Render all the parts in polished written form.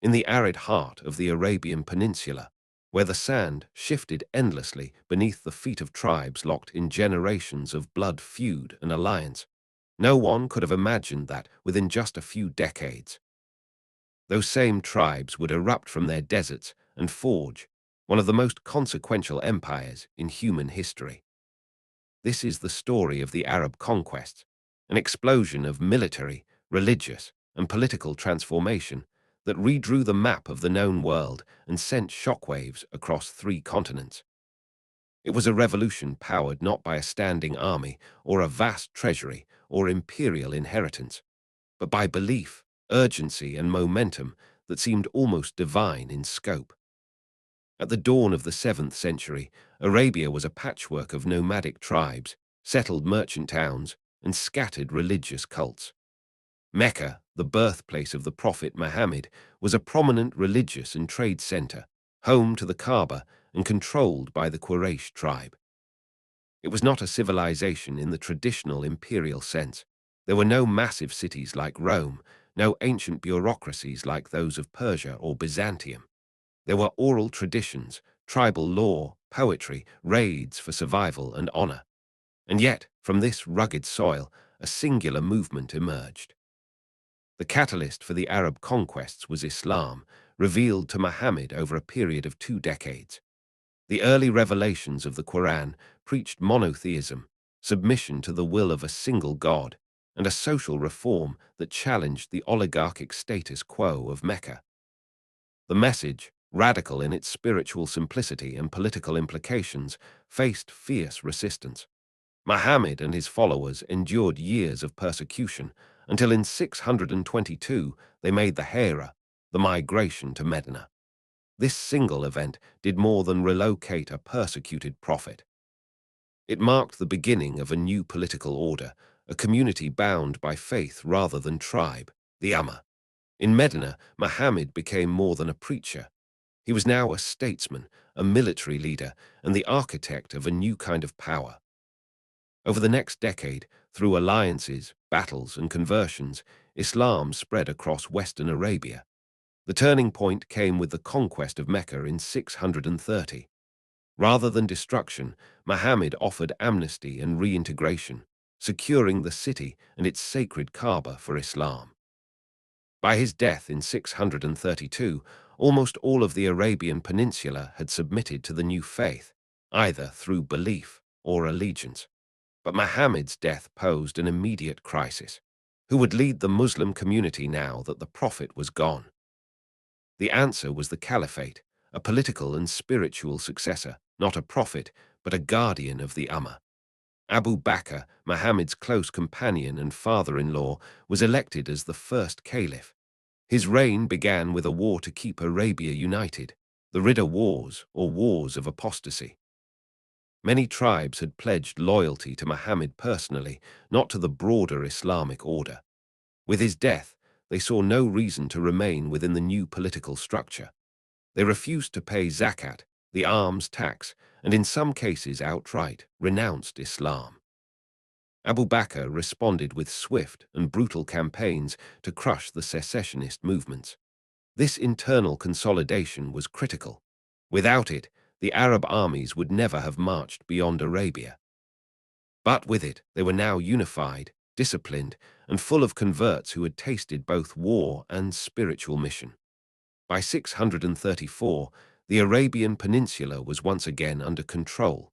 in the arid heart of the Arabian Peninsula, where the sand shifted endlessly beneath the feet of tribes locked in generations of blood feud and alliance. No one could have imagined that within just a few decades, those same tribes would erupt from their deserts and forge one of the most consequential empires in human history. This is the story of the Arab conquests, an explosion of military, religious, and political transformation that redrew the map of the known world and sent shockwaves across 3 continents. It was a revolution powered not by a standing army or a vast treasury or imperial inheritance, but by belief, urgency, and momentum that seemed almost divine in scope. At the dawn of the 7th century, Arabia was a patchwork of nomadic tribes, settled merchant towns, and scattered religious cults. Mecca, the birthplace of the Prophet Muhammad, was a prominent religious and trade center, home to the Kaaba and controlled by the Quraysh tribe. It was not a civilization in the traditional imperial sense. There were no massive cities like Rome, no ancient bureaucracies like those of Persia or Byzantium. There were oral traditions, tribal law, poetry, raids for survival and honor. And yet, from this rugged soil, a singular movement emerged. The catalyst for the Arab conquests was Islam, revealed to Muhammad over a period of 2 decades. The early revelations of the Quran preached monotheism, submission to the will of a single God, and a social reform that challenged the oligarchic status quo of Mecca. The message, radical in its spiritual simplicity and political implications, faced fierce resistance. Muhammad and his followers endured years of persecution until in 622 they made the Hijra, the migration to Medina. This single event did more than relocate a persecuted prophet. It marked the beginning of a new political order, a community bound by faith rather than tribe, the Ummah. In Medina, Muhammad became more than a preacher. He was now a statesman, a military leader, and the architect of a new kind of power. Over the next decade, through alliances, battles, and conversions, Islam spread across Western Arabia. The turning point came with the conquest of Mecca in 630. Rather than destruction, Muhammad offered amnesty and reintegration, securing the city and its sacred Kaaba for Islam. By his death in 632, almost all of the Arabian Peninsula had submitted to the new faith, either through belief or allegiance. But Muhammad's death posed an immediate crisis. Who would lead the Muslim community now that the Prophet was gone? The answer was the Caliphate, a political and spiritual successor, not a prophet, but a guardian of the Ummah. Abu Bakr, Muhammad's close companion and father-in-law, was elected as the first caliph. His reign began with a war to keep Arabia united, the Ridda Wars, or Wars of Apostasy. Many tribes had pledged loyalty to Muhammad personally, not to the broader Islamic order. With his death, they saw no reason to remain within the new political structure. They refused to pay zakat, the alms tax, and in some cases outright renounced Islam. Abu Bakr responded with swift and brutal campaigns to crush the secessionist movements. This internal consolidation was critical. Without it, the Arab armies would never have marched beyond Arabia. But with it, they were now unified, disciplined, and full of converts who had tasted both war and spiritual mission. By 634, the Arabian Peninsula was once again under control,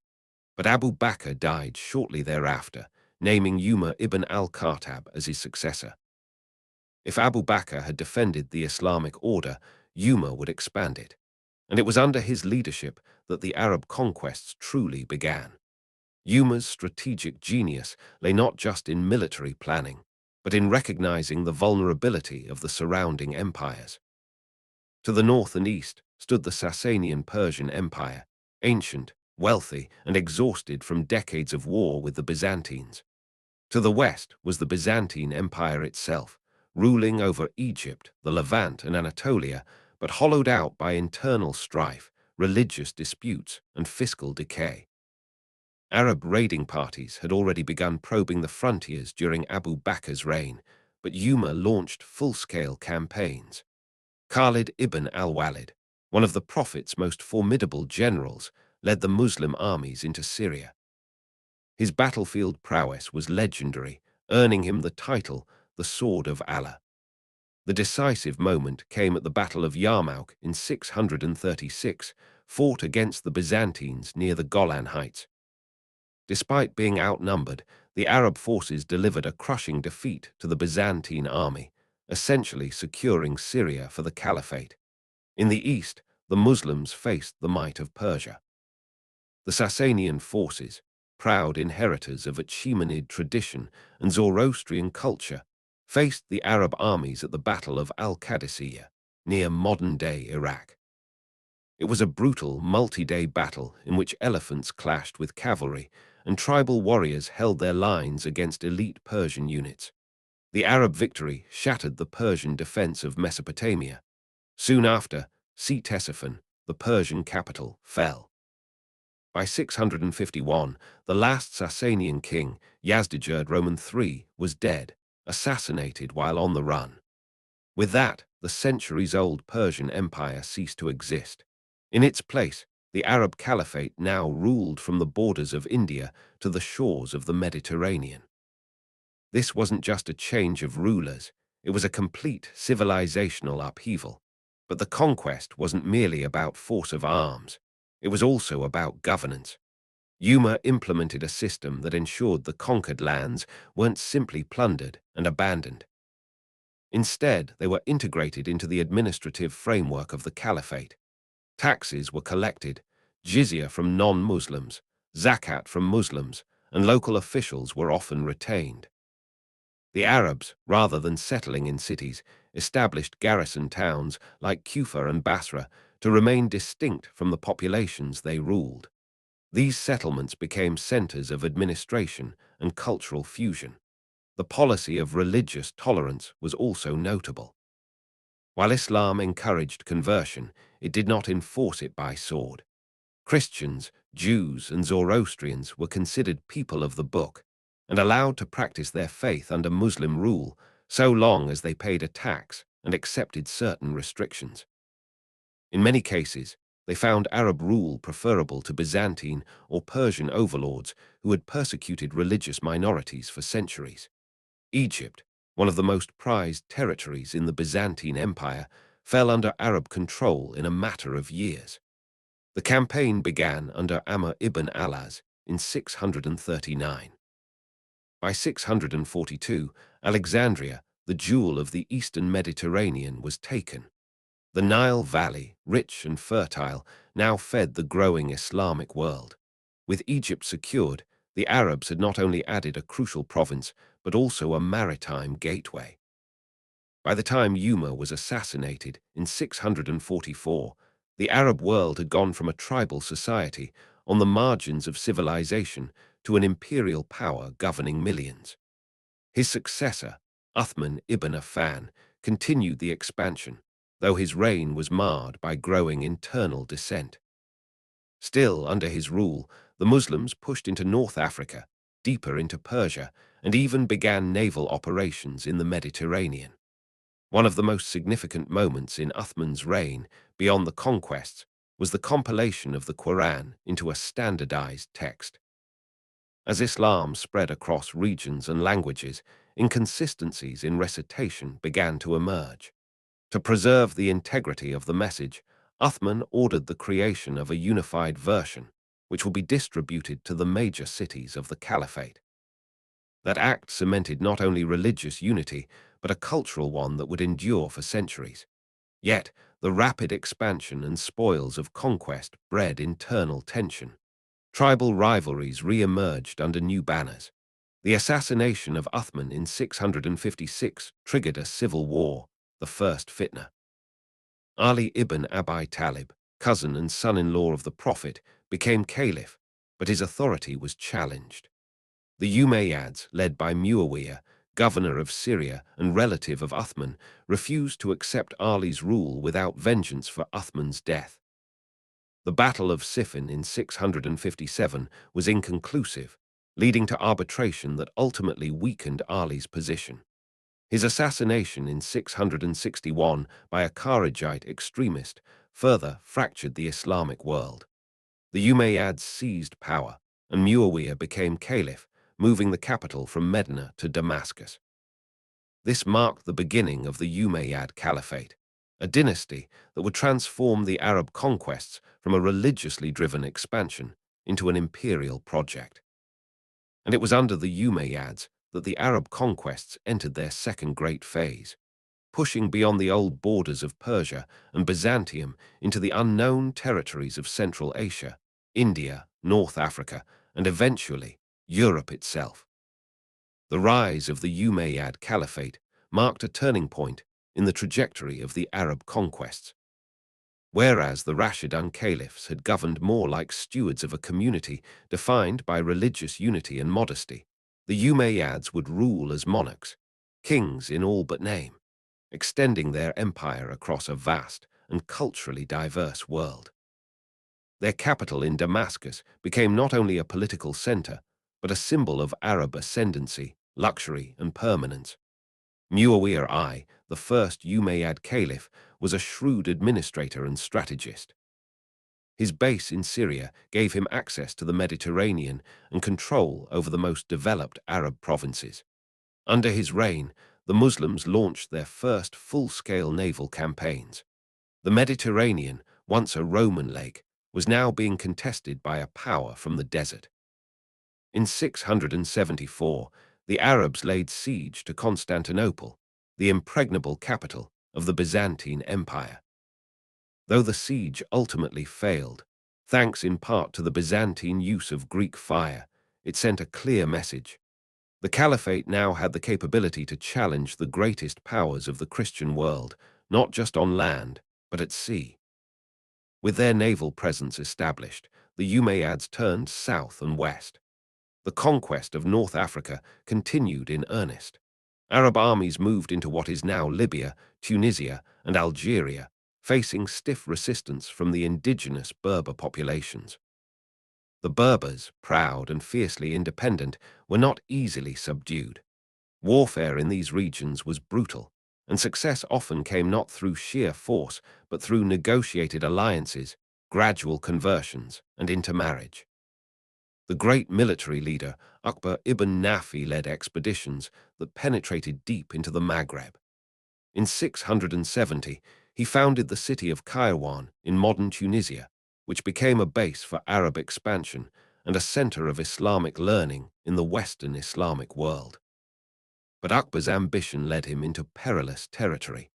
but Abu Bakr died shortly thereafter, naming Umar ibn al-Khattab as his successor. If Abu Bakr had defended the Islamic order, Umar would expand it, and it was under his leadership that the Arab conquests truly began. Umar's strategic genius lay not just in military planning, but in recognizing the vulnerability of the surrounding empires. To the north and east stood the Sasanian Persian Empire, ancient, wealthy, and exhausted from decades of war with the Byzantines. To the west was the Byzantine Empire itself, ruling over Egypt, the Levant, and Anatolia, but hollowed out by internal strife, religious disputes, and fiscal decay. Arab raiding parties had already begun probing the frontiers during Abu Bakr's reign, but Umar launched full-scale campaigns. Khalid ibn al-Walid, one of the Prophet's most formidable generals, led the Muslim armies into Syria. His battlefield prowess was legendary, earning him the title, the Sword of Allah. The decisive moment came at the Battle of Yarmouk in 636, fought against the Byzantines near the Golan Heights. Despite being outnumbered, the Arab forces delivered a crushing defeat to the Byzantine army, essentially securing Syria for the Caliphate. In the east, the Muslims faced the might of Persia. The Sasanian forces, proud inheritors of Achaemenid tradition and Zoroastrian culture, faced the Arab armies at the Battle of Al-Qadisiyah, near modern-day Iraq. It was a brutal, multi-day battle in which elephants clashed with cavalry and tribal warriors held their lines against elite Persian units. The Arab victory shattered the Persian defense of Mesopotamia. Soon after, Ctesiphon, the Persian capital, fell. By 651, the last Sasanian king, Yazdijerd III, was dead, assassinated while on the run. With that, the centuries-old Persian Empire ceased to exist. In its place, the Arab Caliphate now ruled from the borders of India to the shores of the Mediterranean. This wasn't just a change of rulers, it was a complete civilizational upheaval. But the conquest wasn't merely about force of arms, it was also about governance. Yuma implemented a system that ensured the conquered lands weren't simply plundered and abandoned. Instead, they were integrated into the administrative framework of the caliphate. Taxes were collected, jizya from non-Muslims, zakat from Muslims, and local officials were often retained. The Arabs, rather than settling in cities, established garrison towns like Kufa and Basra to remain distinct from the populations they ruled. These settlements became centers of administration and cultural fusion. The policy of religious tolerance was also notable. While Islam encouraged conversion, it did not enforce it by sword. Christians, Jews, and Zoroastrians were considered people of the book and allowed to practice their faith under Muslim rule so long as they paid a tax and accepted certain restrictions. In many cases, they found Arab rule preferable to Byzantine or Persian overlords who had persecuted religious minorities for centuries. Egypt, one of the most prized territories in the Byzantine Empire, fell under Arab control in a matter of years. The campaign began under Amr ibn al-As in 639. By 642, Alexandria, the jewel of the eastern Mediterranean, was taken. The Nile Valley, rich and fertile, now fed the growing Islamic world. With Egypt secured, the Arabs had not only added a crucial province, but also a maritime gateway. By the time Yuma was assassinated in 644, the Arab world had gone from a tribal society on the margins of civilization to an imperial power governing millions. His successor, Uthman ibn Affan, continued the expansion, though his reign was marred by growing internal dissent. Still, under his rule, the Muslims pushed into North Africa, deeper into Persia, and even began naval operations in the Mediterranean. One of the most significant moments in Uthman's reign, beyond the conquests, was the compilation of the Quran into a standardized text. As Islam spread across regions and languages, inconsistencies in recitation began to emerge. To preserve the integrity of the message, Uthman ordered the creation of a unified version, which will be distributed to the major cities of the Caliphate. That act cemented not only religious unity, but a cultural one that would endure for centuries. Yet, the rapid expansion and spoils of conquest bred internal tension. Tribal rivalries re-emerged under new banners. The assassination of Uthman in 656 triggered a civil war, the first fitna. Ali ibn Abi Talib, cousin and son-in-law of the Prophet, became caliph, but his authority was challenged. The Umayyads, led by Muawiyah, governor of Syria and relative of Uthman, refused to accept Ali's rule without vengeance for Uthman's death. The Battle of Siffin in 657 was inconclusive, leading to arbitration that ultimately weakened Ali's position. His assassination in 661 by a Kharijite extremist further fractured the Islamic world. The Umayyads seized power, and Muawiyah became caliph, moving the capital from Medina to Damascus. This marked the beginning of the Umayyad Caliphate, a dynasty that would transform the Arab conquests from a religiously driven expansion into an imperial project. And it was under the Umayyads that the Arab conquests entered their second great phase, pushing beyond the old borders of Persia and Byzantium into the unknown territories of Central Asia, India, North Africa, and eventually Europe itself. The rise of the Umayyad Caliphate marked a turning point in the trajectory of the Arab conquests. Whereas the Rashidun caliphs had governed more like stewards of a community defined by religious unity and modesty, the Umayyads would rule as monarchs, kings in all but name, extending their empire across a vast and culturally diverse world. Their capital in Damascus became not only a political center, but a symbol of Arab ascendancy, luxury, and permanence. Muawiyah I, the first Umayyad caliph, was a shrewd administrator and strategist. His base in Syria gave him access to the Mediterranean and control over the most developed Arab provinces. Under his reign, the Muslims launched their first full-scale naval campaigns. The Mediterranean, once a Roman lake, was now being contested by a power from the desert. In 674, the Arabs laid siege to Constantinople, the impregnable capital of the Byzantine Empire. Though the siege ultimately failed, thanks in part to the Byzantine use of Greek fire, it sent a clear message. The Caliphate now had the capability to challenge the greatest powers of the Christian world, not just on land, but at sea. With their naval presence established, the Umayyads turned south and west. The conquest of North Africa continued in earnest. Arab armies moved into what is now Libya, Tunisia, and Algeria, facing stiff resistance from the indigenous Berber populations. The Berbers, proud and fiercely independent, were not easily subdued. Warfare in these regions was brutal, and success often came not through sheer force, but through negotiated alliances, gradual conversions, and intermarriage. The great military leader, Akbar ibn Nafi, led expeditions that penetrated deep into the Maghreb. In 670, he founded the city of Kairouan in modern Tunisia, which became a base for Arab expansion and a center of Islamic learning in the Western Islamic world. But Akbar's ambition led him into perilous territory.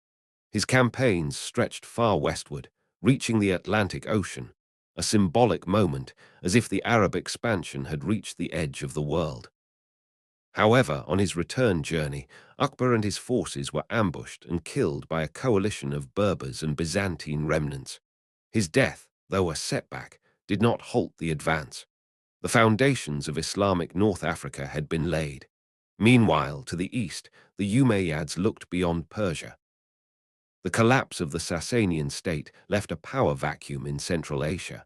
His campaigns stretched far westward, reaching the Atlantic Ocean, a symbolic moment as if the Arab expansion had reached the edge of the world. However, on his return journey, Akbar and his forces were ambushed and killed by a coalition of Berbers and Byzantine remnants. His death, though a setback, did not halt the advance. The foundations of Islamic North Africa had been laid. Meanwhile, to the east, the Umayyads looked beyond Persia. The collapse of the Sasanian state left a power vacuum in Central Asia.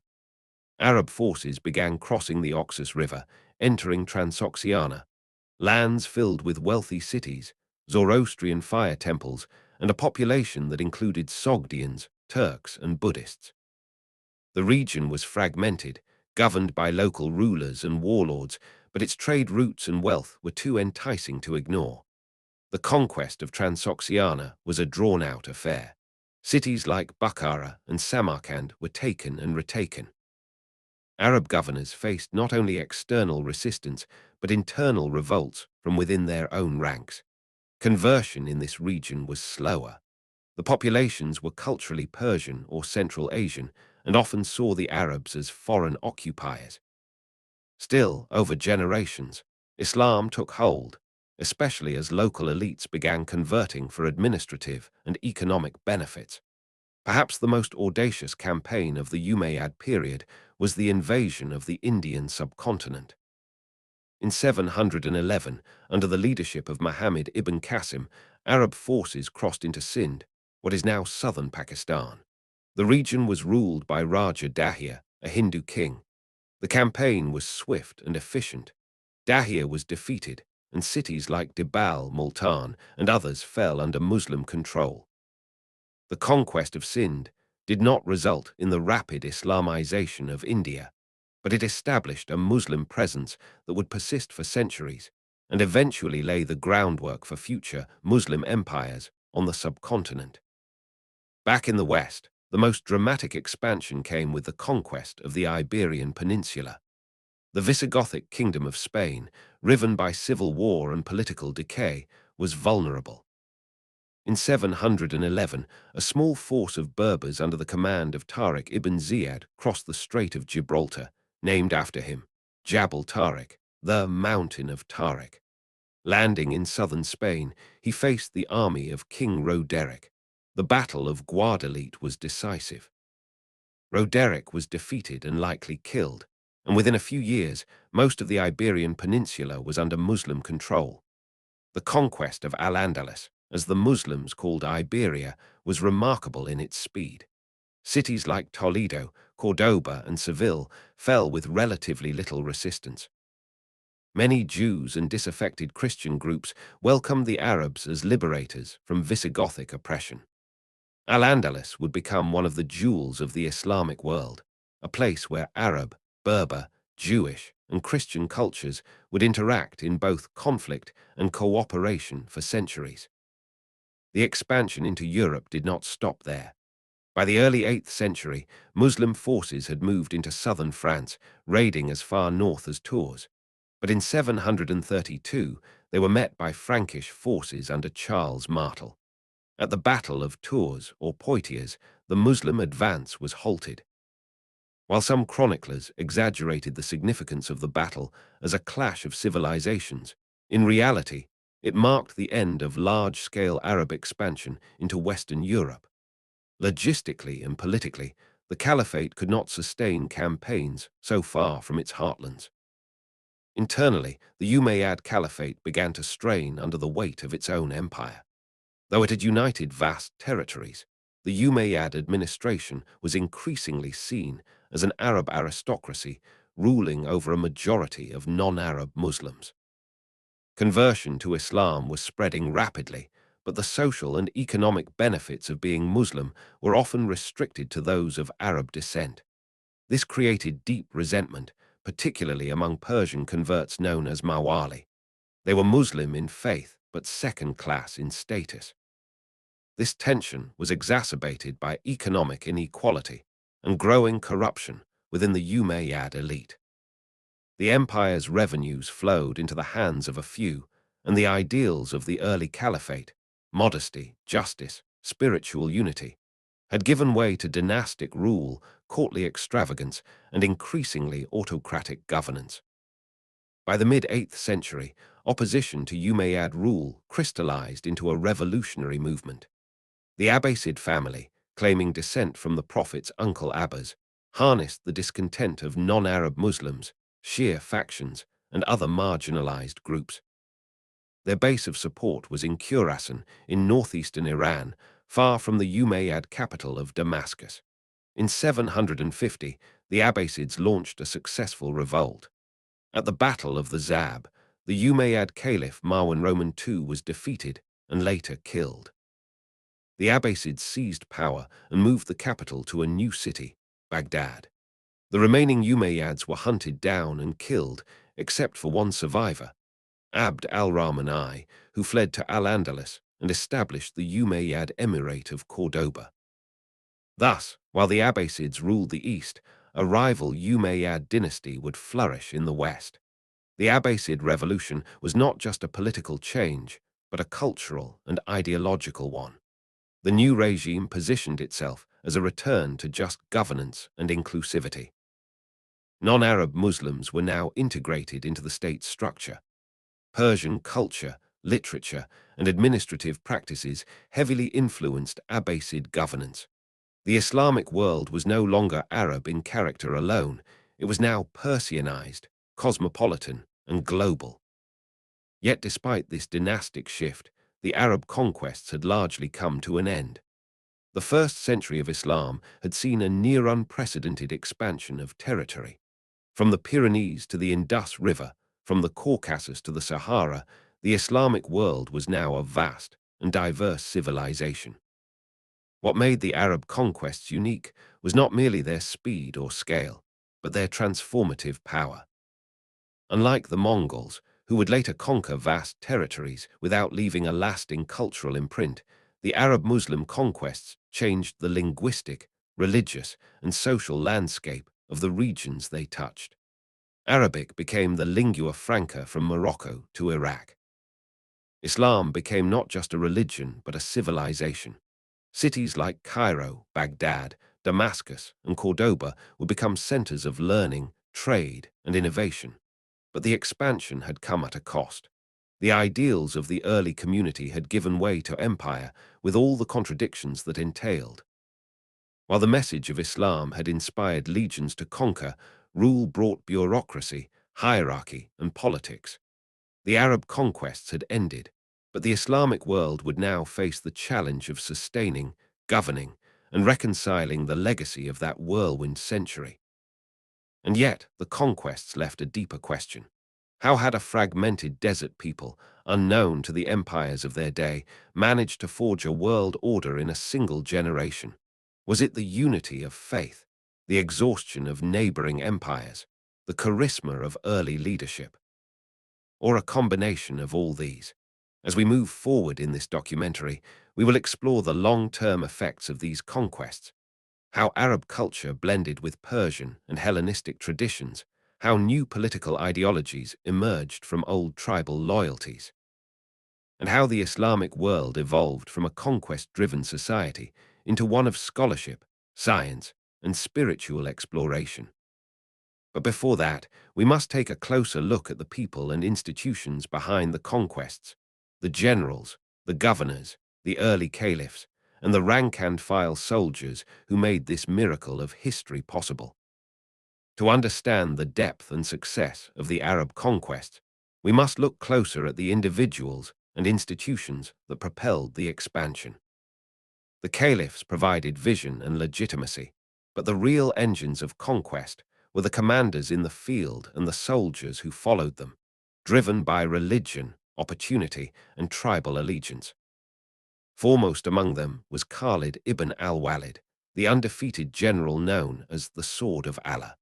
Arab forces began crossing the Oxus River, entering Transoxiana, lands filled with wealthy cities, Zoroastrian fire temples, and a population that included Sogdians, Turks, and Buddhists. The region was fragmented, governed by local rulers and warlords, but its trade routes and wealth were too enticing to ignore. The conquest of Transoxiana was a drawn-out affair. Cities like Bukhara and Samarkand were taken and retaken. Arab governors faced not only external resistance, but internal revolts from within their own ranks. Conversion in this region was slower. The populations were culturally Persian or Central Asian and often saw the Arabs as foreign occupiers. Still, over generations, Islam took hold, especially as local elites began converting for administrative and economic benefits. Perhaps the most audacious campaign of the Umayyad period was the invasion of the Indian subcontinent. In 711, under the leadership of Muhammad ibn Qasim, Arab forces crossed into Sindh, what is now southern Pakistan. The region was ruled by Raja Dahya, a Hindu king. The campaign was swift and efficient. Dahya was defeated, and cities like Dibal, Multan, and others fell under Muslim control. The conquest of Sindh did not result in the rapid Islamization of India, but it established a Muslim presence that would persist for centuries and eventually lay the groundwork for future Muslim empires on the subcontinent. Back in the West, the most dramatic expansion came with the conquest of the Iberian Peninsula. The Visigothic kingdom of Spain, riven by civil war and political decay, was vulnerable. In 711, a small force of Berbers under the command of Tariq ibn Ziyad crossed the Strait of Gibraltar, named after him, Jabal Tariq, the Mountain of Tariq. Landing in southern Spain, he faced the army of King Roderick. The Battle of Guadalete was decisive. Roderick was defeated and likely killed, and within a few years, most of the Iberian Peninsula was under Muslim control. The conquest of Al-Andalus, as the Muslims called Iberia, was remarkable in its speed. Cities like Toledo, Cordoba, and Seville fell with relatively little resistance. Many Jews and disaffected Christian groups welcomed the Arabs as liberators from Visigothic oppression. Al-Andalus would become one of the jewels of the Islamic world, a place where Arab, Berber, Jewish, and Christian cultures would interact in both conflict and cooperation for centuries. The expansion into Europe did not stop there. By the early 8th century, Muslim forces had moved into southern France, raiding as far north as Tours. But in 732, they were met by Frankish forces under Charles Martel. At the Battle of Tours, or Poitiers, the Muslim advance was halted. While some chroniclers exaggerated the significance of the battle as a clash of civilizations, in reality, it marked the end of large-scale Arab expansion into Western Europe. Logistically and politically, the caliphate could not sustain campaigns so far from its heartlands. Internally, the Umayyad Caliphate began to strain under the weight of its own empire. Though it had united vast territories, the Umayyad administration was increasingly seen as an Arab aristocracy ruling over a majority of non-Arab Muslims. Conversion to Islam was spreading rapidly, but the social and economic benefits of being Muslim were often restricted to those of Arab descent. This created deep resentment, particularly among Persian converts known as Mawali. They were Muslim in faith, but second-class in status. This tension was exacerbated by economic inequality and growing corruption within the Umayyad elite. The empire's revenues flowed into the hands of a few, and the ideals of the early caliphate, modesty, justice, spiritual unity, had given way to dynastic rule, courtly extravagance, and increasingly autocratic governance. By the mid-8th century, opposition to Umayyad rule crystallized into a revolutionary movement. The Abbasid family, claiming descent from the Prophet's uncle Abbas, harnessed the discontent of non-Arab Muslims, Shia factions, and other marginalized groups. Their base of support was in Khurasan, in northeastern Iran, far from the Umayyad capital of Damascus. In 750, the Abbasids launched a successful revolt. At the Battle of the Zab, the Umayyad Caliph Marwan Roman II was defeated and later killed. The Abbasids seized power and moved the capital to a new city, Baghdad. The remaining Umayyads were hunted down and killed, except for one survivor, Abd al-Rahman I, who fled to Al-Andalus and established the Umayyad Emirate of Cordoba. Thus, while the Abbasids ruled the east, a rival Umayyad dynasty would flourish in the west. The Abbasid revolution was not just a political change, but a cultural and ideological one. The new regime positioned itself as a return to just governance and inclusivity. Non-Arab Muslims were now integrated into the state's structure. Persian culture, literature, and administrative practices heavily influenced Abbasid governance. The Islamic world was no longer Arab in character alone. It was now Persianized, cosmopolitan, and global. Yet despite this dynastic shift, the Arab conquests had largely come to an end. The first century of Islam had seen a near-unprecedented expansion of territory. From the Pyrenees to the Indus River, From the Caucasus to the Sahara, the Islamic world was now a vast and diverse civilization. What made the Arab conquests unique was not merely their speed or scale, but their transformative power. Unlike the Mongols, who would later conquer vast territories without leaving a lasting cultural imprint, the Arab-Muslim conquests changed the linguistic, religious, and social landscape of the regions they touched. Arabic became the lingua franca from Morocco to Iraq. Islam became not just a religion, but a civilization. Cities like Cairo, Baghdad, Damascus, and Cordoba would become centers of learning, trade, and innovation. But the expansion had come at a cost. The ideals of the early community had given way to empire, with all the contradictions that entailed. While the message of Islam had inspired legions to conquer, rule brought bureaucracy, hierarchy, and politics. The Arab conquests had ended, but the Islamic world would now face the challenge of sustaining, governing, and reconciling the legacy of that whirlwind century. And yet, the conquests left a deeper question. How had a fragmented desert people, unknown to the empires of their day, managed to forge a world order in a single generation? Was it the unity of faith, the exhaustion of neighboring empires, the charisma of early leadership, or a combination of all these? As we move forward in this documentary, we will explore the long-term effects of these conquests, how Arab culture blended with Persian and Hellenistic traditions, how new political ideologies emerged from old tribal loyalties, and how the Islamic world evolved from a conquest-driven society into one of scholarship, science, and spiritual exploration. But before that, we must take a closer look at the people and institutions behind the conquests, the generals, the governors, the early caliphs, and the rank-and-file soldiers who made this miracle of history possible. To understand the depth and success of the Arab conquest, we must look closer at the individuals and institutions that propelled the expansion. The caliphs provided vision and legitimacy, but the real engines of conquest were the commanders in the field and the soldiers who followed them, driven by religion, opportunity, and tribal allegiance. Foremost among them was Khalid ibn al-Walid, the undefeated general known as the Sword of Allah.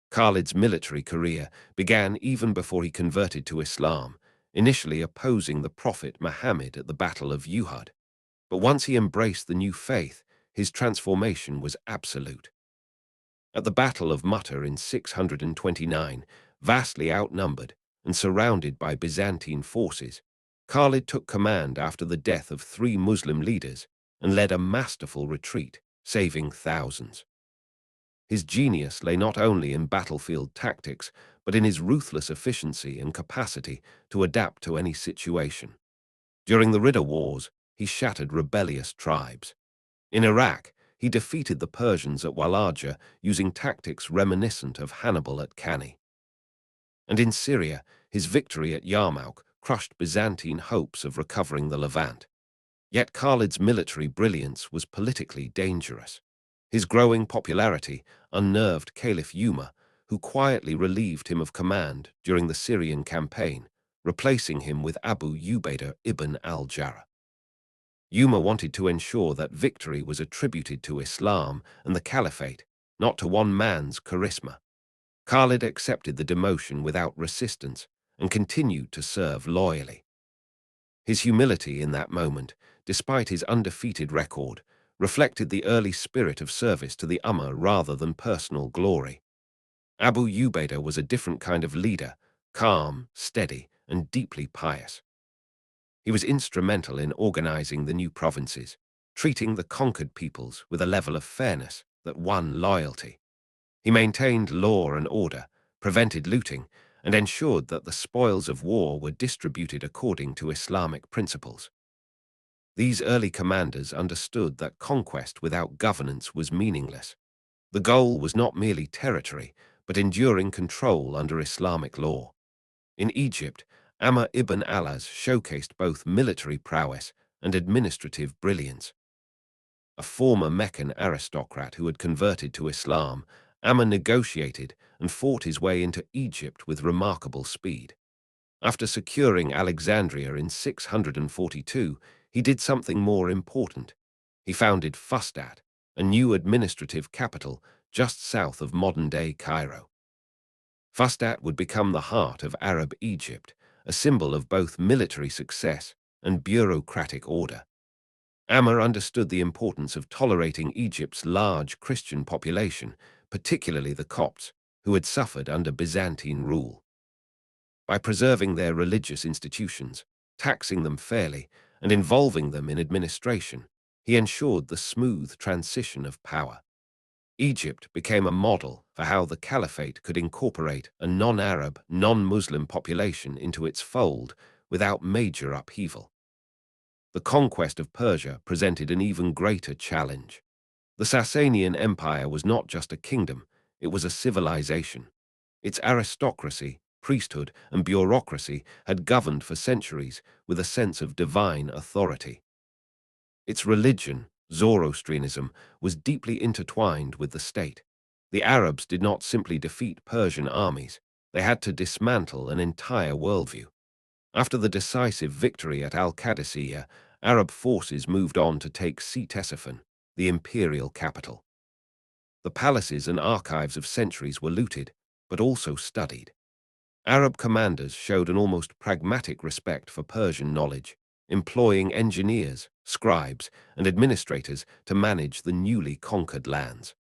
Khalid's military career began even before he converted to Islam, initially opposing the Prophet Muhammad at the Battle of Uhud. But once he embraced the new faith, his transformation was absolute. At the Battle of Mu'tah in 629, vastly outnumbered and surrounded by Byzantine forces, Khalid took command after the death of 3 Muslim leaders and led a masterful retreat, saving thousands. His genius lay not only in battlefield tactics, but in his ruthless efficiency and capacity to adapt to any situation. During the Ridda Wars, he shattered rebellious tribes. In Iraq, he defeated the Persians at Walaja using tactics reminiscent of Hannibal at Cannae. And in Syria, his victory at Yarmouk crushed Byzantine hopes of recovering the Levant. Yet Khalid's military brilliance was politically dangerous. His growing popularity unnerved Caliph Umar, who quietly relieved him of command during the Syrian campaign, replacing him with Abu Ubaidah ibn al-Jarrah. Umar wanted to ensure that victory was attributed to Islam and the Caliphate, not to one man's charisma. Khalid accepted the demotion without resistance and continued to serve loyally. His humility in that moment, despite his undefeated record, reflected the early spirit of service to the Ummah rather than personal glory. Abu Ubaidah was a different kind of leader, calm, steady, and deeply pious. He was instrumental in organizing the new provinces, treating the conquered peoples with a level of fairness that won loyalty. He maintained law and order, prevented looting, and ensured that the spoils of war were distributed according to Islamic principles. These early commanders understood that conquest without governance was meaningless. The goal was not merely territory, but enduring control under Islamic law. In Egypt, Amr ibn al-As showcased both military prowess and administrative brilliance. A former Meccan aristocrat who had converted to Islam, Amr negotiated and fought his way into Egypt with remarkable speed. After securing Alexandria in 642, he did something more important. He founded Fustat, a new administrative capital just south of modern-day Cairo. Fustat would become the heart of Arab Egypt, a symbol of both military success and bureaucratic order. Amr understood the importance of tolerating Egypt's large Christian population, particularly the Copts, who had suffered under Byzantine rule. By preserving their religious institutions, taxing them fairly, and involving them in administration, he ensured the smooth transition of power. Egypt became a model for how the caliphate could incorporate a non-Arab, non-Muslim population into its fold without major upheaval. The conquest of Persia presented an even greater challenge. The Sasanian Empire was not just a kingdom, it was a civilization. Its aristocracy, priesthood, and bureaucracy had governed for centuries with a sense of divine authority. Its religion, Zoroastrianism, was deeply intertwined with the state. The Arabs did not simply defeat Persian armies, they had to dismantle an entire worldview. After the decisive victory at Al-Qadisiyah, Arab forces moved on to take Ctesiphon, the imperial capital. The palaces and archives of centuries were looted, but also studied. Arab commanders showed an almost pragmatic respect for Persian knowledge, employing engineers, scribes, and administrators to manage the newly conquered lands.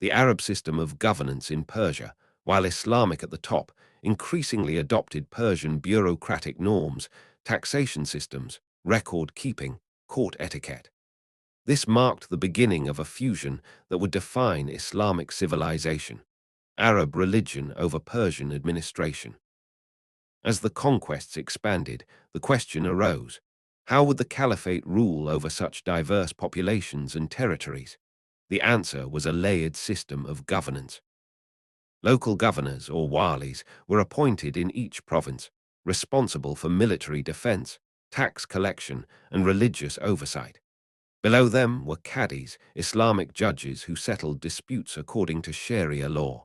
The Arab system of governance in Persia, while Islamic at the top, increasingly adopted Persian bureaucratic norms, taxation systems, record-keeping, court etiquette. This marked the beginning of a fusion that would define Islamic civilization, Arab religion over Persian administration. As the conquests expanded, the question arose, how would the caliphate rule over such diverse populations and territories? The answer was a layered system of governance. Local governors, or walis, were appointed in each province, responsible for military defense, tax collection, and religious oversight. Below them were cadis, Islamic judges who settled disputes according to Sharia law.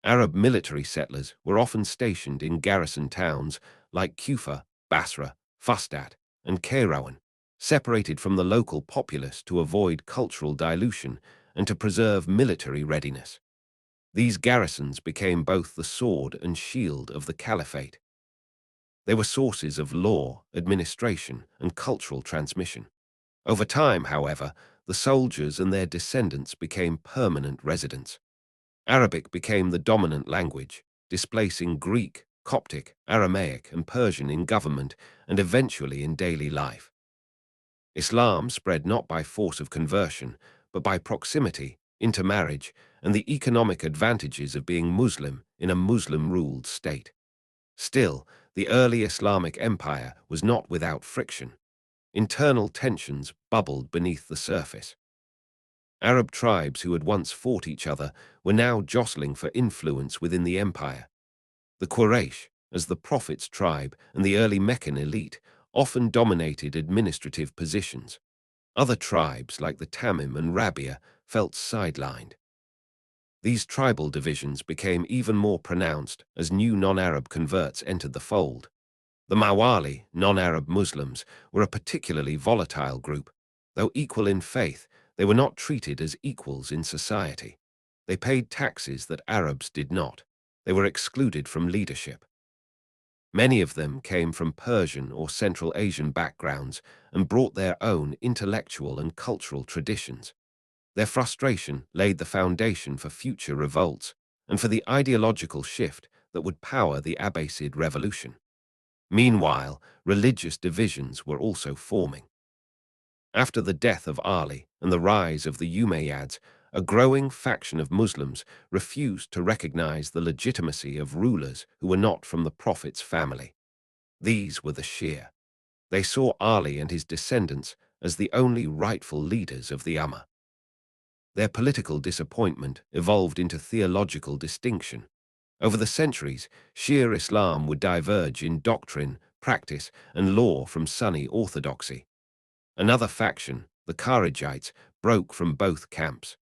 Arab military settlers were often stationed in garrison towns like Kufa, Basra, Fustat, and Kairouan, separated from the local populace to avoid cultural dilution and to preserve military readiness. These garrisons became both the sword and shield of the caliphate. They were sources of law, administration, and cultural transmission. Over time, however, the soldiers and their descendants became permanent residents. Arabic became the dominant language, displacing Greek, Coptic, Aramaic, and Persian in government and eventually in daily life. Islam spread not by force of conversion, but by proximity, intermarriage, and the economic advantages of being Muslim in a Muslim-ruled state. Still, the early Islamic empire was not without friction. Internal tensions bubbled beneath the surface. Arab tribes who had once fought each other were now jostling for influence within the empire. The Quraysh, as the Prophet's tribe and the early Meccan elite, often dominated administrative positions. Other tribes, like the Tamim and Rabia, felt sidelined. These tribal divisions became even more pronounced as new non-Arab converts entered the fold. The Mawali, non-Arab Muslims, were a particularly volatile group. Though equal in faith, they were not treated as equals in society. They paid taxes that Arabs did not. They were excluded from leadership. Many of them came from Persian or Central Asian backgrounds and brought their own intellectual and cultural traditions. Their frustration laid the foundation for future revolts and for the ideological shift that would power the Abbasid revolution. Meanwhile, religious divisions were also forming. After the death of Ali and the rise of the Umayyads, a growing faction of Muslims refused to recognize the legitimacy of rulers who were not from the Prophet's family. These were the Shia. They saw Ali and his descendants as the only rightful leaders of the Ummah. Their political disappointment evolved into theological distinction. Over the centuries, Shia Islam would diverge in doctrine, practice, and law from Sunni orthodoxy. Another faction, the Kharijites, broke from both camps.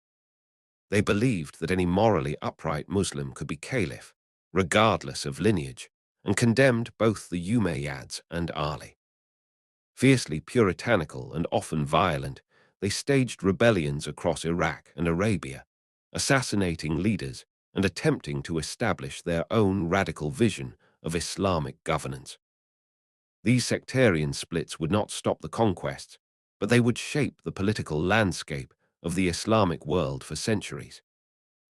They believed that any morally upright Muslim could be caliph, regardless of lineage, and condemned both the Umayyads and Ali. Fiercely puritanical and often violent, they staged rebellions across Iraq and Arabia, assassinating leaders and attempting to establish their own radical vision of Islamic governance. These sectarian splits would not stop the conquests, but they would shape the political landscape of the Islamic world for centuries.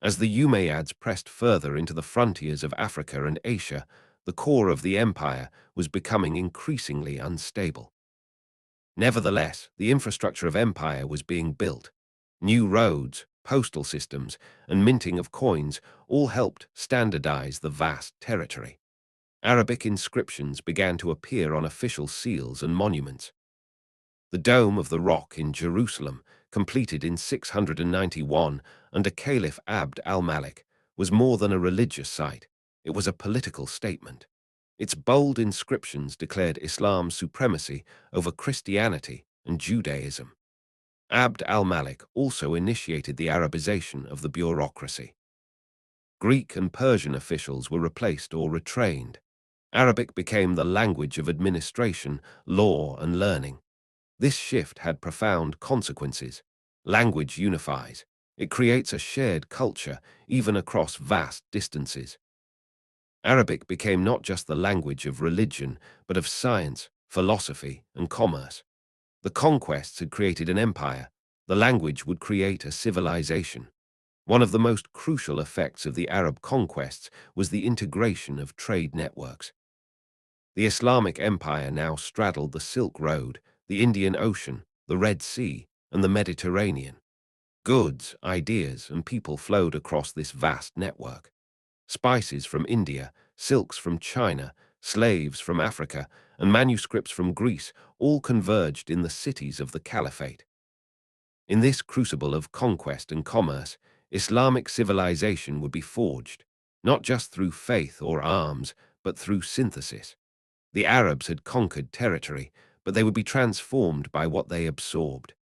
As the Umayyads pressed further into the frontiers of Africa and Asia, the core of the empire was becoming increasingly unstable. Nevertheless, the infrastructure of empire was being built. New roads, postal systems, and minting of coins all helped standardize the vast territory. Arabic inscriptions began to appear on official seals and monuments. The Dome of the Rock in Jerusalem, completed in 691 under Caliph Abd al-Malik, was more than a religious site. It was a political statement. Its bold inscriptions declared Islam's supremacy over Christianity and Judaism. Abd al-Malik also initiated the Arabization of the bureaucracy. Greek and Persian officials were replaced or retrained. Arabic became the language of administration, law, and learning. This shift had profound consequences. Language unifies. It creates a shared culture, even across vast distances. Arabic became not just the language of religion, but of science, philosophy, and commerce. The conquests had created an empire. The language would create a civilization. One of the most crucial effects of the Arab conquests was the integration of trade networks. The Islamic Empire now straddled the Silk Road, the Indian Ocean, the Red Sea, and the Mediterranean. Goods, ideas, and people flowed across this vast network. Spices from India, silks from China, slaves from Africa, and manuscripts from Greece all converged in the cities of the Caliphate. In this crucible of conquest and commerce, Islamic civilization would be forged, not just through faith or arms, but through synthesis. The Arabs had conquered territory, but they would be transformed by what they absorbed.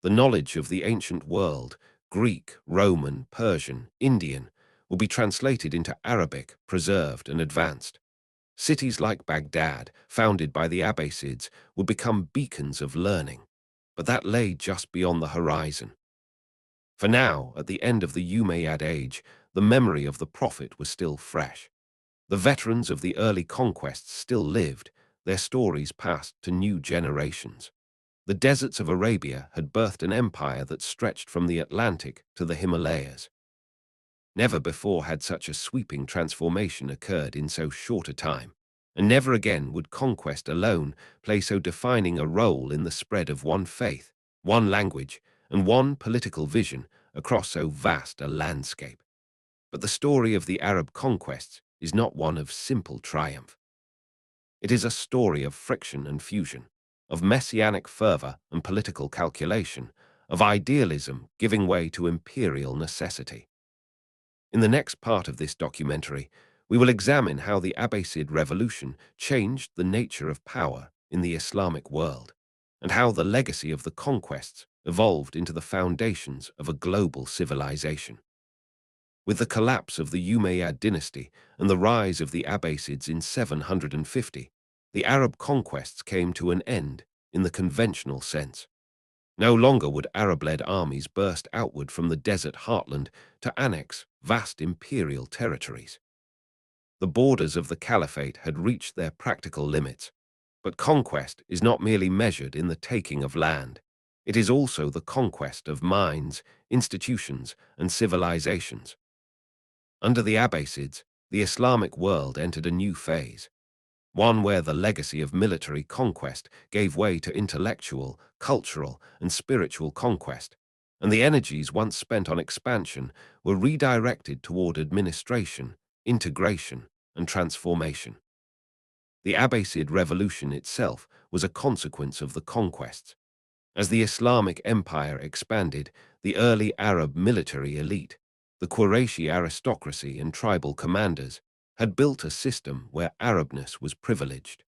The knowledge of the ancient world, Greek, Roman, Persian, Indian, will be translated into Arabic, preserved and advanced. Cities like Baghdad, founded by the Abbasids, would become beacons of learning, but that lay just beyond the horizon. For now, at the end of the Umayyad age, the memory of the Prophet was still fresh. The veterans of the early conquests still lived, their stories passed to new generations. The deserts of Arabia had birthed an empire that stretched from the Atlantic to the Himalayas. Never before had such a sweeping transformation occurred in so short a time, and never again would conquest alone play so defining a role in the spread of one faith, one language, and one political vision across so vast a landscape. But the story of the Arab conquests is not one of simple triumph. It is a story of friction and fusion, of messianic fervor and political calculation, of idealism giving way to imperial necessity. In the next part of this documentary, we will examine how the Abbasid revolution changed the nature of power in the Islamic world, and how the legacy of the conquests evolved into the foundations of a global civilization. With the collapse of the Umayyad dynasty and the rise of the Abbasids in 750, the Arab conquests came to an end in the conventional sense. No longer would Arab-led armies burst outward from the desert heartland to annex vast imperial territories. The borders of the caliphate had reached their practical limits, but conquest is not merely measured in the taking of land. It is also the conquest of minds, institutions, and civilizations. Under the Abbasids, the Islamic world entered a new phase, one where the legacy of military conquest gave way to intellectual, cultural, and spiritual conquest, and the energies once spent on expansion were redirected toward administration, integration, and transformation. The Abbasid revolution itself was a consequence of the conquests. As the Islamic empire expanded, the early Arab military elite, the Qurayshi aristocracy and tribal commanders, had built a system where Arabness was privileged.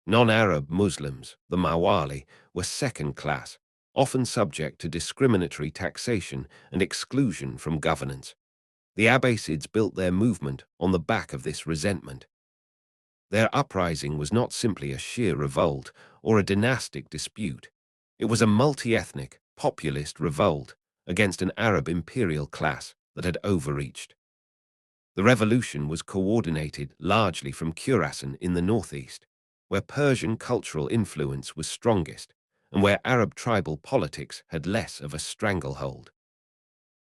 Non-Arab Muslims, the Mawali, were second class, often subject to discriminatory taxation and exclusion from governance. The Abbasids built their movement on the back of this resentment. Their uprising was not simply a sheer revolt or a dynastic dispute. It was a multi-ethnic, populist revolt against an Arab imperial class that had overreached. The revolution was coordinated largely from Khorasan in the northeast, where Persian cultural influence was strongest and where Arab tribal politics had less of a stranglehold.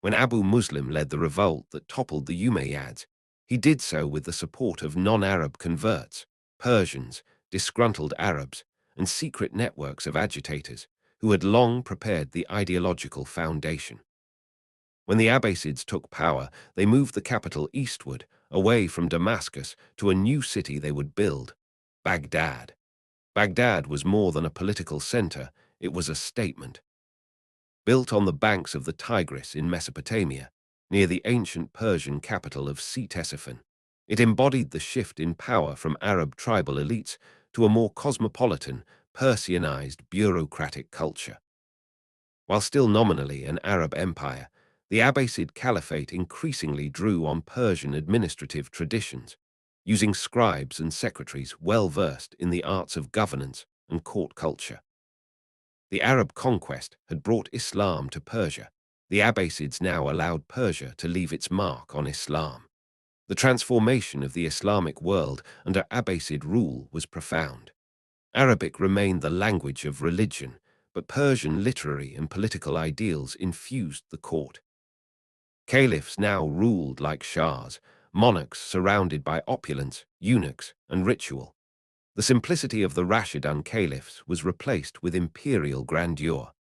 When Abu Muslim led the revolt that toppled the Umayyads, he did so with the support of non-Arab converts, Persians, disgruntled Arabs, and secret networks of agitators who had long prepared the ideological foundation. When the Abbasids took power, they moved the capital eastward, away from Damascus, to a new city they would build, Baghdad. Baghdad was more than a political center, it was a statement. Built on the banks of the Tigris in Mesopotamia, near the ancient Persian capital of Ctesiphon, it embodied the shift in power from Arab tribal elites to a more cosmopolitan, Persianized bureaucratic culture. While still nominally an Arab empire, the Abbasid Caliphate increasingly drew on Persian administrative traditions, using scribes and secretaries well versed in the arts of governance and court culture. The Arab conquest had brought Islam to Persia. The Abbasids now allowed Persia to leave its mark on Islam. The transformation of the Islamic world under Abbasid rule was profound. Arabic remained the language of religion, but Persian literary and political ideals infused the court. Caliphs now ruled like shahs, monarchs surrounded by opulence, eunuchs, and ritual. The simplicity of the Rashidun caliphs was replaced with imperial grandeur,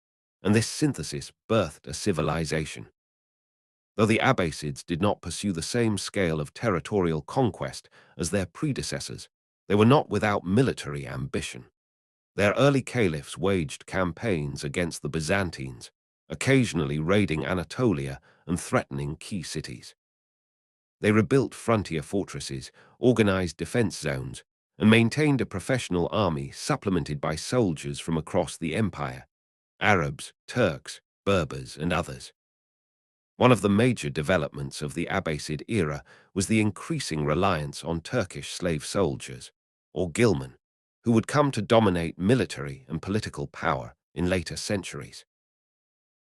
and this synthesis birthed a civilization. Though the Abbasids did not pursue the same scale of territorial conquest as their predecessors, they were not without military ambition. Their early caliphs waged campaigns against the Byzantines, occasionally raiding Anatolia and threatening key cities. They rebuilt frontier fortresses, organized defense zones, and maintained a professional army supplemented by soldiers from across the empire, Arabs, Turks, Berbers, and others. One of the major developments of the Abbasid era was the increasing reliance on Turkish slave soldiers, or ghilman, who would come to dominate military and political power in later centuries.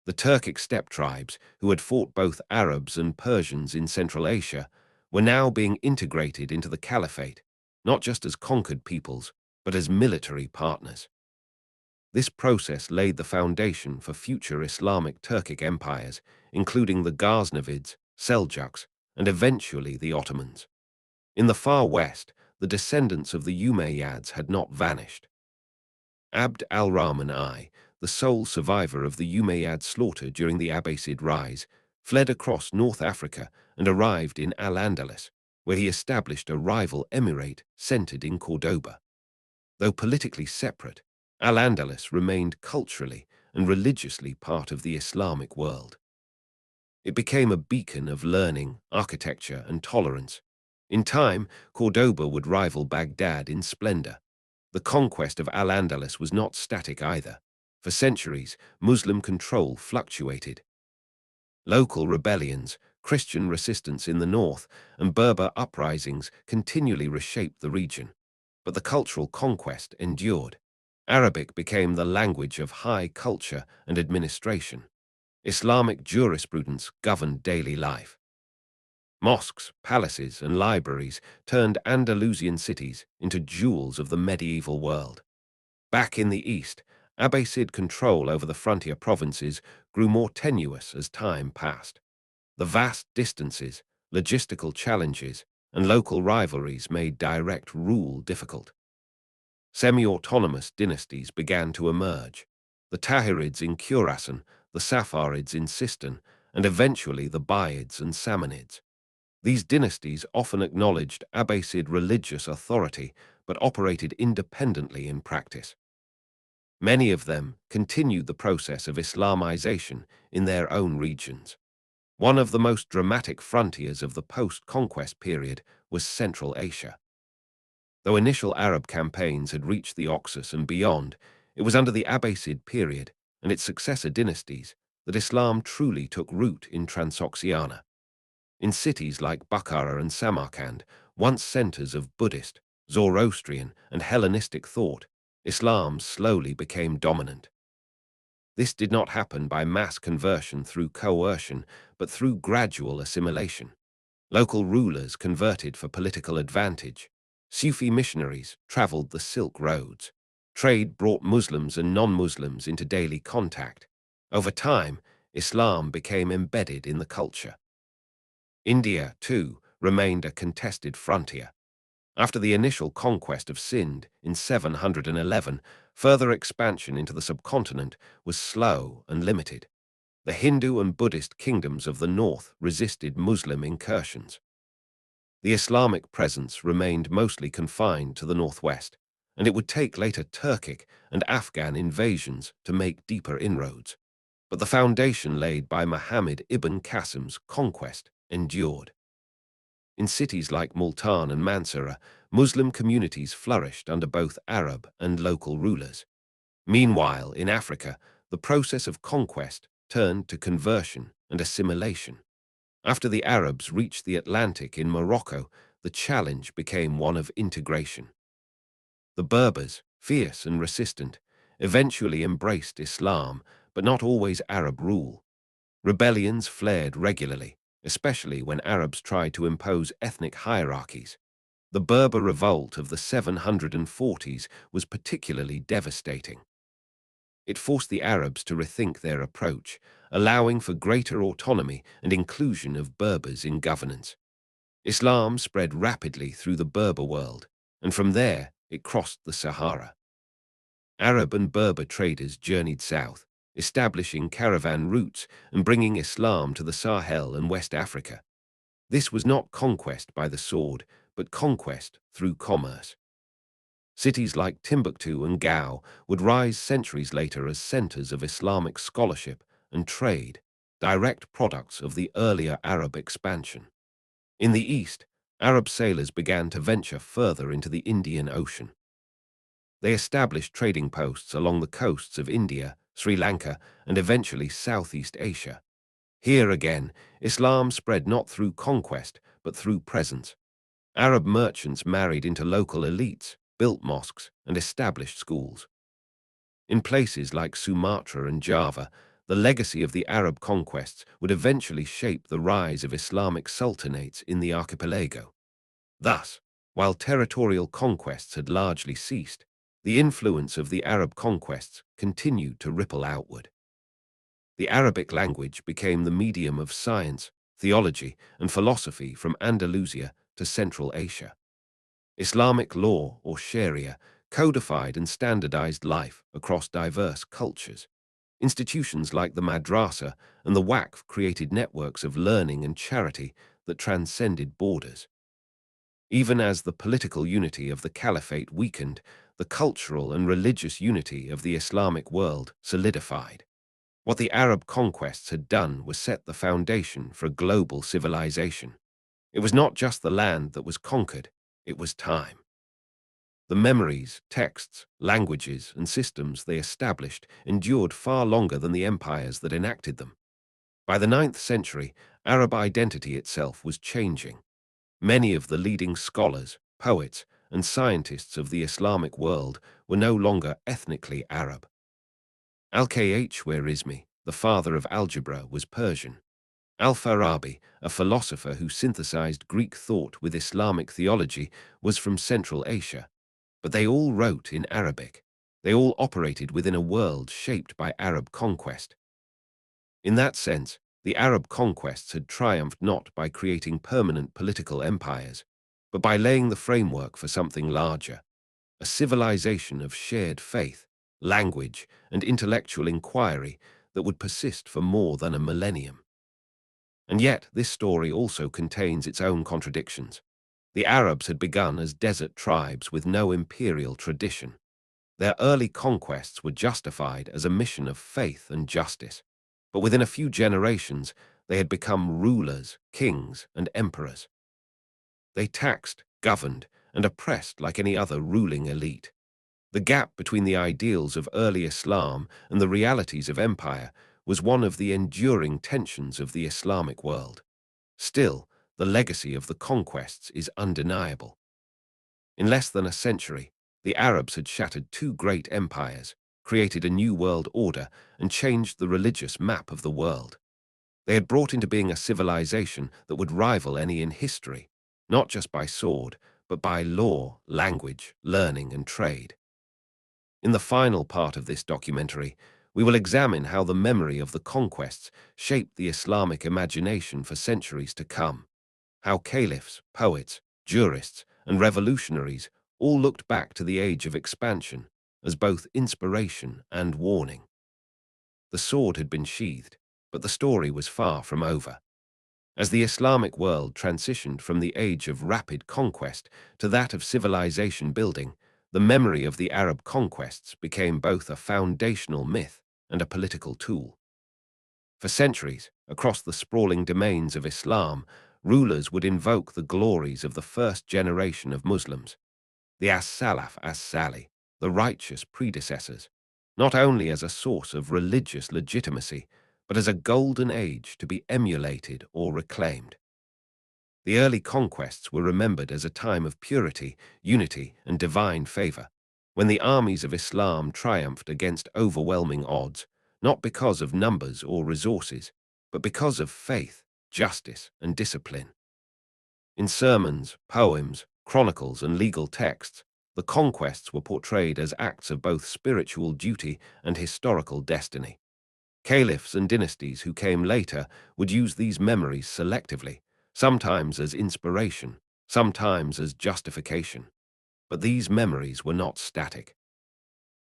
The Turkic steppe tribes, who had fought both Arabs and Persians in Central Asia, were now being integrated into the caliphate, not just as conquered peoples, but as military partners. This process laid the foundation for future Islamic Turkic empires, including the Ghaznavids, Seljuks, and eventually the Ottomans. In the far west, the descendants of the Umayyads had not vanished. Abd al-Rahman I, the sole survivor of the Umayyad slaughter during the Abbasid rise, fled across North Africa and arrived in Al-Andalus, where he established a rival emirate centered in Cordoba. Though politically separate, Al-Andalus remained culturally and religiously part of the Islamic world. It became a beacon of learning, architecture, and tolerance. In time, Cordoba would rival Baghdad in splendor. The conquest of Al-Andalus was not static either. For centuries, Muslim control fluctuated. Local rebellions, Christian resistance in the north, and Berber uprisings continually reshaped the region. But the cultural conquest endured. Arabic became the language of high culture and administration. Islamic jurisprudence governed daily life. Mosques, palaces, and libraries turned Andalusian cities into jewels of the medieval world. Back in the east, Abbasid control over the frontier provinces grew more tenuous as time passed. The vast distances, logistical challenges, and local rivalries made direct rule difficult. Semi-autonomous dynasties began to emerge. The Tahirids in Khorasan, the Safarids in Sistan, and eventually the Buyids and Samanids. These dynasties often acknowledged Abbasid religious authority but operated independently in practice. Many of them continued the process of Islamization in their own regions. One of the most dramatic frontiers of the post-conquest period was Central Asia. Though initial Arab campaigns had reached the Oxus and beyond, it was under the Abbasid period and its successor dynasties that Islam truly took root in Transoxiana. In cities like Bukhara and Samarkand, once centers of Buddhist, Zoroastrian, and Hellenistic thought, Islam slowly became dominant. This did not happen by mass conversion through coercion, but through gradual assimilation. Local rulers converted for political advantage. Sufi missionaries traveled the Silk Roads. Trade brought Muslims and non-Muslims into daily contact. Over time, Islam became embedded in the culture. India, too, remained a contested frontier. After the initial conquest of Sind in 711, further expansion into the subcontinent was slow and limited. The Hindu and Buddhist kingdoms of the north resisted Muslim incursions. The Islamic presence remained mostly confined to the northwest, and it would take later Turkic and Afghan invasions to make deeper inroads. But the foundation laid by Muhammad ibn Qasim's conquest endured. In cities like Multan and Mansura, Muslim communities flourished under both Arab and local rulers. Meanwhile, in Africa, the process of conquest turned to conversion and assimilation. After the Arabs reached the Atlantic in Morocco, the challenge became one of integration. The Berbers, fierce and resistant, eventually embraced Islam, but not always Arab rule. Rebellions flared regularly, especially when Arabs tried to impose ethnic hierarchies. The Berber revolt of the 740s was particularly devastating. It forced the Arabs to rethink their approach, allowing for greater autonomy and inclusion of Berbers in governance. Islam spread rapidly through the Berber world, and from there it crossed the Sahara. Arab and Berber traders journeyed south, establishing caravan routes and bringing Islam to the Sahel and West Africa. This was not conquest by the sword, but conquest through commerce. Cities like Timbuktu and Gao would rise centuries later as centers of Islamic scholarship and trade, direct products of the earlier Arab expansion. In the east, Arab sailors began to venture further into the Indian Ocean. They established trading posts along the coasts of India, Sri Lanka, and eventually Southeast Asia. Here again, Islam spread not through conquest, but through presence. Arab merchants married into local elites, built mosques, and established schools. In places like Sumatra and Java, the legacy of the Arab conquests would eventually shape the rise of Islamic sultanates in the archipelago. Thus, while territorial conquests had largely ceased, the influence of the Arab conquests continued to ripple outward. The Arabic language became the medium of science, theology, and philosophy from Andalusia to Central Asia. Islamic law, or Sharia, codified and standardized life across diverse cultures. Institutions like the madrasa and the Waqf created networks of learning and charity that transcended borders. Even as the political unity of the caliphate weakened, the cultural and religious unity of the Islamic world solidified. What the Arab conquests had done was set the foundation for a global civilization. It was not just the land that was conquered, it was time. The memories, texts, languages, and systems they established endured far longer than the empires that enacted them. By the 9th century, Arab identity itself was changing. Many of the leading scholars, poets, and scientists of the Islamic world were no longer ethnically Arab. Al-Khwarizmi, the father of algebra, was Persian. Al-Farabi, a philosopher who synthesized Greek thought with Islamic theology, was from Central Asia. But they all wrote in Arabic. They all operated within a world shaped by Arab conquest. In that sense, the Arab conquests had triumphed not by creating permanent political empires, but by laying the framework for something larger, a civilization of shared faith, language, and intellectual inquiry that would persist for more than a millennium. And yet, this story also contains its own contradictions. The Arabs had begun as desert tribes with no imperial tradition. Their early conquests were justified as a mission of faith and justice, but within a few generations, they had become rulers, kings, and emperors. They taxed, governed, and oppressed like any other ruling elite. The gap between the ideals of early Islam and the realities of empire was one of the enduring tensions of the Islamic world. Still, the legacy of the conquests is undeniable. In less than a century, the Arabs had shattered two great empires, created a new world order, and changed the religious map of the world. They had brought into being a civilization that would rival any in history, not just by sword, but by law, language, learning, and trade. In the final part of this documentary, we will examine how the memory of the conquests shaped the Islamic imagination for centuries to come, how caliphs, poets, jurists, and revolutionaries all looked back to the age of expansion as both inspiration and warning. The sword had been sheathed, but the story was far from over. As the Islamic world transitioned from the age of rapid conquest to that of civilization building, the memory of the Arab conquests became both a foundational myth and a political tool. For centuries, across the sprawling domains of Islam, rulers would invoke the glories of the first generation of Muslims, the As-Salaf As-Sali, the righteous predecessors, not only as a source of religious legitimacy, but as a golden age to be emulated or reclaimed. The early conquests were remembered as a time of purity, unity, and divine favor, when the armies of Islam triumphed against overwhelming odds, not because of numbers or resources, but because of faith, justice, and discipline. In sermons, poems, chronicles, and legal texts, the conquests were portrayed as acts of both spiritual duty and historical destiny. Caliphs and dynasties who came later would use these memories selectively, sometimes as inspiration, sometimes as justification. But these memories were not static.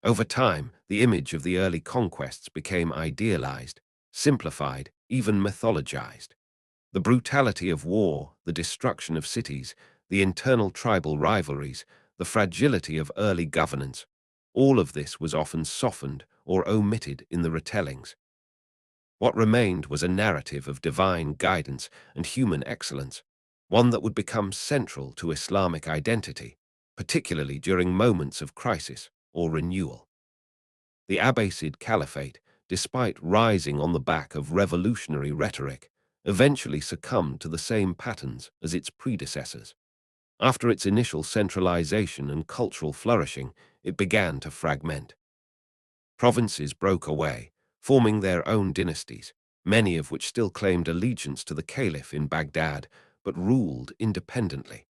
Over time, the image of the early conquests became idealized, simplified, even mythologized. The brutality of war, the destruction of cities, the internal tribal rivalries, the fragility of early governance, all of this was often softened or omitted in the retellings. What remained was a narrative of divine guidance and human excellence, one that would become central to Islamic identity, particularly during moments of crisis or renewal. The Abbasid Caliphate, despite rising on the back of revolutionary rhetoric, eventually succumbed to the same patterns as its predecessors. After its initial centralization and cultural flourishing, it began to fragment. Provinces broke away, forming their own dynasties, many of which still claimed allegiance to the caliph in Baghdad, but ruled independently.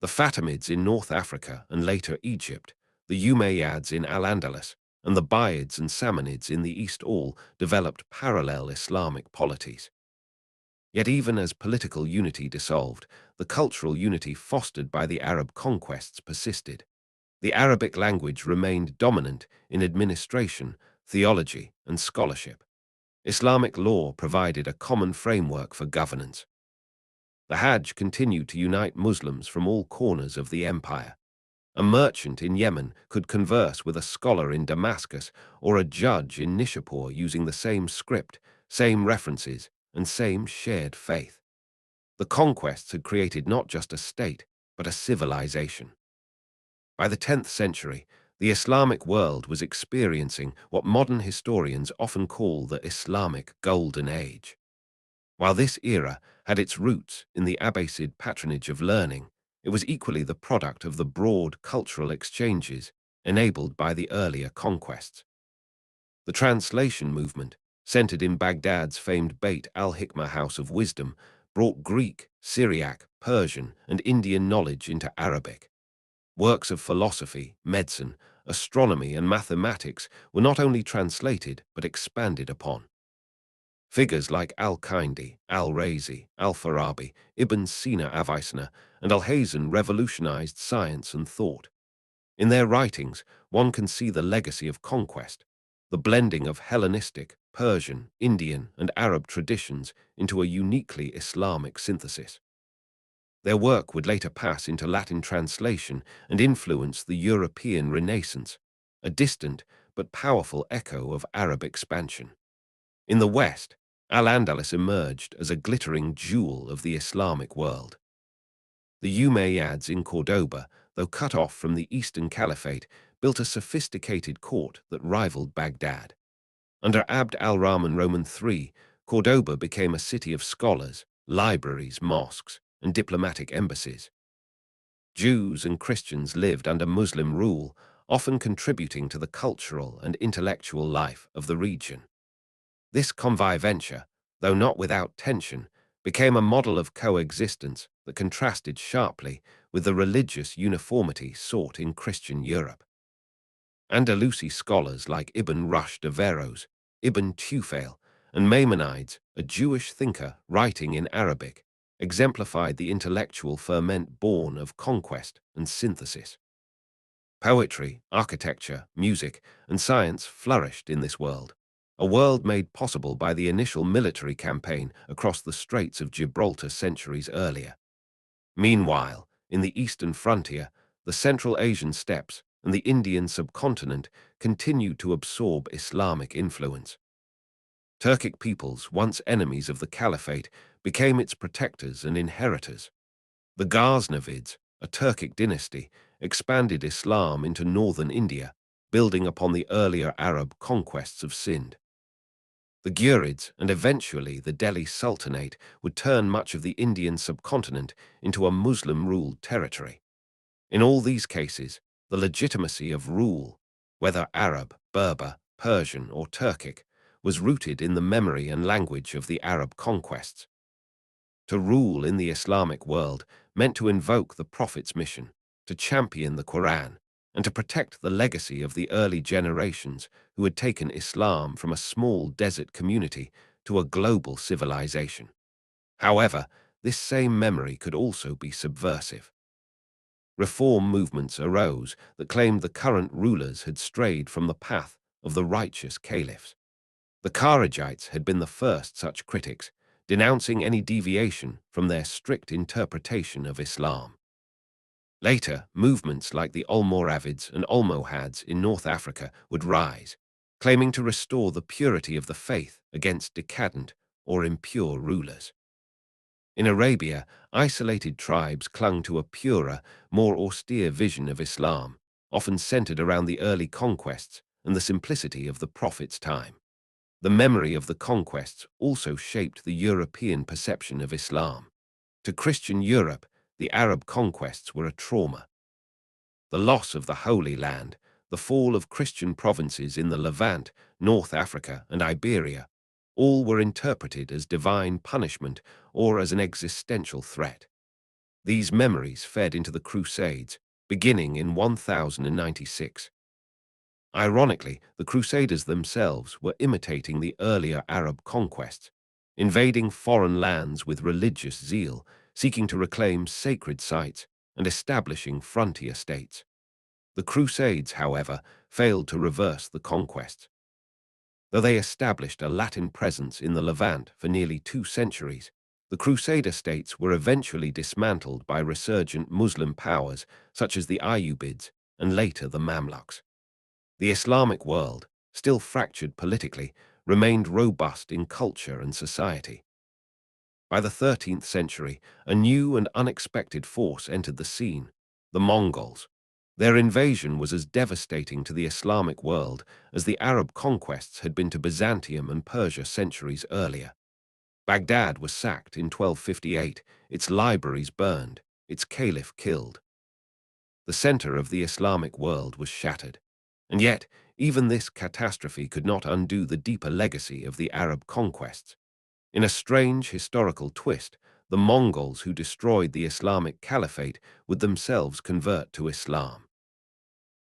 The Fatimids in North Africa and later Egypt, the Umayyads in Al-Andalus, and the Buyids and Samanids in the East all developed parallel Islamic polities. Yet even as political unity dissolved, the cultural unity fostered by the Arab conquests persisted. The Arabic language remained dominant in administration, theology, and scholarship. Islamic law provided a common framework for governance. The Hajj continued to unite Muslims from all corners of the empire. A merchant in Yemen could converse with a scholar in Damascus or a judge in Nishapur using the same script, same references, and same shared faith. The conquests had created not just a state, but a civilization. By the 10th century, the Islamic world was experiencing what modern historians often call the Islamic Golden Age. While this era had its roots in the Abbasid patronage of learning, it was equally the product of the broad cultural exchanges enabled by the earlier conquests. The translation movement, centered in Baghdad's famed Beit al-Hikmah House of Wisdom, brought Greek, Syriac, Persian, and Indian knowledge into Arabic. Works of philosophy, medicine, astronomy, and mathematics were not only translated but expanded upon. Figures like Al-Kindi, Al-Razi, Al-Farabi, Ibn Sina Avicenna, and Al-Hazen revolutionized science and thought. In their writings, one can see the legacy of conquest, the blending of Hellenistic, Persian, Indian, and Arab traditions into a uniquely Islamic synthesis. Their work would later pass into Latin translation and influence the European Renaissance, a distant but powerful echo of Arab expansion. In the West, Al-Andalus emerged as a glittering jewel of the Islamic world. The Umayyads in Cordoba, though cut off from the Eastern Caliphate, built a sophisticated court that rivaled Baghdad. Under Abd al-Rahman III, Cordoba became a city of scholars, libraries, mosques, and diplomatic embassies. Jews and Christians lived under Muslim rule, often contributing to the cultural and intellectual life of the region. This conviventure, though not without tension, became a model of coexistence that contrasted sharply with the religious uniformity sought in Christian Europe. Andalusi scholars like Ibn Rushd of Averroes, Ibn Tufayl, and Maimonides, a Jewish thinker writing in Arabic, exemplified the intellectual ferment born of conquest and synthesis. Poetry, architecture, music, and science flourished in this world, a world made possible by the initial military campaign across the Straits of Gibraltar centuries earlier. Meanwhile, in the eastern frontier, the Central Asian steppes and the Indian subcontinent continued to absorb Islamic influence. Turkic peoples, once enemies of the Caliphate, became its protectors and inheritors. The Ghaznavids, a Turkic dynasty, expanded Islam into northern India, building upon the earlier Arab conquests of Sind. The Ghurids and eventually the Delhi Sultanate would turn much of the Indian subcontinent into a Muslim-ruled territory. In all these cases, the legitimacy of rule, whether Arab, Berber, Persian, or Turkic, was rooted in the memory and language of the Arab conquests. To rule in the Islamic world meant to invoke the Prophet's mission, to champion the Quran, and to protect the legacy of the early generations who had taken Islam from a small desert community to a global civilization. However, this same memory could also be subversive. Reform movements arose that claimed the current rulers had strayed from the path of the righteous caliphs. The Kharijites had been the first such critics, denouncing any deviation from their strict interpretation of Islam. Later, movements like the Almoravids and Almohads in North Africa would rise, claiming to restore the purity of the faith against decadent or impure rulers. In Arabia, isolated tribes clung to a purer, more austere vision of Islam, often centered around the early conquests and the simplicity of the Prophet's time. The memory of the conquests also shaped the European perception of Islam. To Christian Europe, the Arab conquests were a trauma. The loss of the Holy Land, the fall of Christian provinces in the Levant, North Africa, and Iberia, all were interpreted as divine punishment or as an existential threat. These memories fed into the Crusades, beginning in 1096. Ironically, the Crusaders themselves were imitating the earlier Arab conquests, invading foreign lands with religious zeal, seeking to reclaim sacred sites and establishing frontier states. The Crusades, however, failed to reverse the conquests. Though they established a Latin presence in the Levant for nearly 2 centuries, the Crusader states were eventually dismantled by resurgent Muslim powers such as the Ayyubids and later the Mamluks. The Islamic world, still fractured politically, remained robust in culture and society. By the 13th century, a new and unexpected force entered the scene: the Mongols. Their invasion was as devastating to the Islamic world as the Arab conquests had been to Byzantium and Persia centuries earlier. Baghdad was sacked in 1258, its libraries burned, its caliph killed. The center of the Islamic world was shattered. And yet, even this catastrophe could not undo the deeper legacy of the Arab conquests. In a strange historical twist, the Mongols who destroyed the Islamic Caliphate would themselves convert to Islam.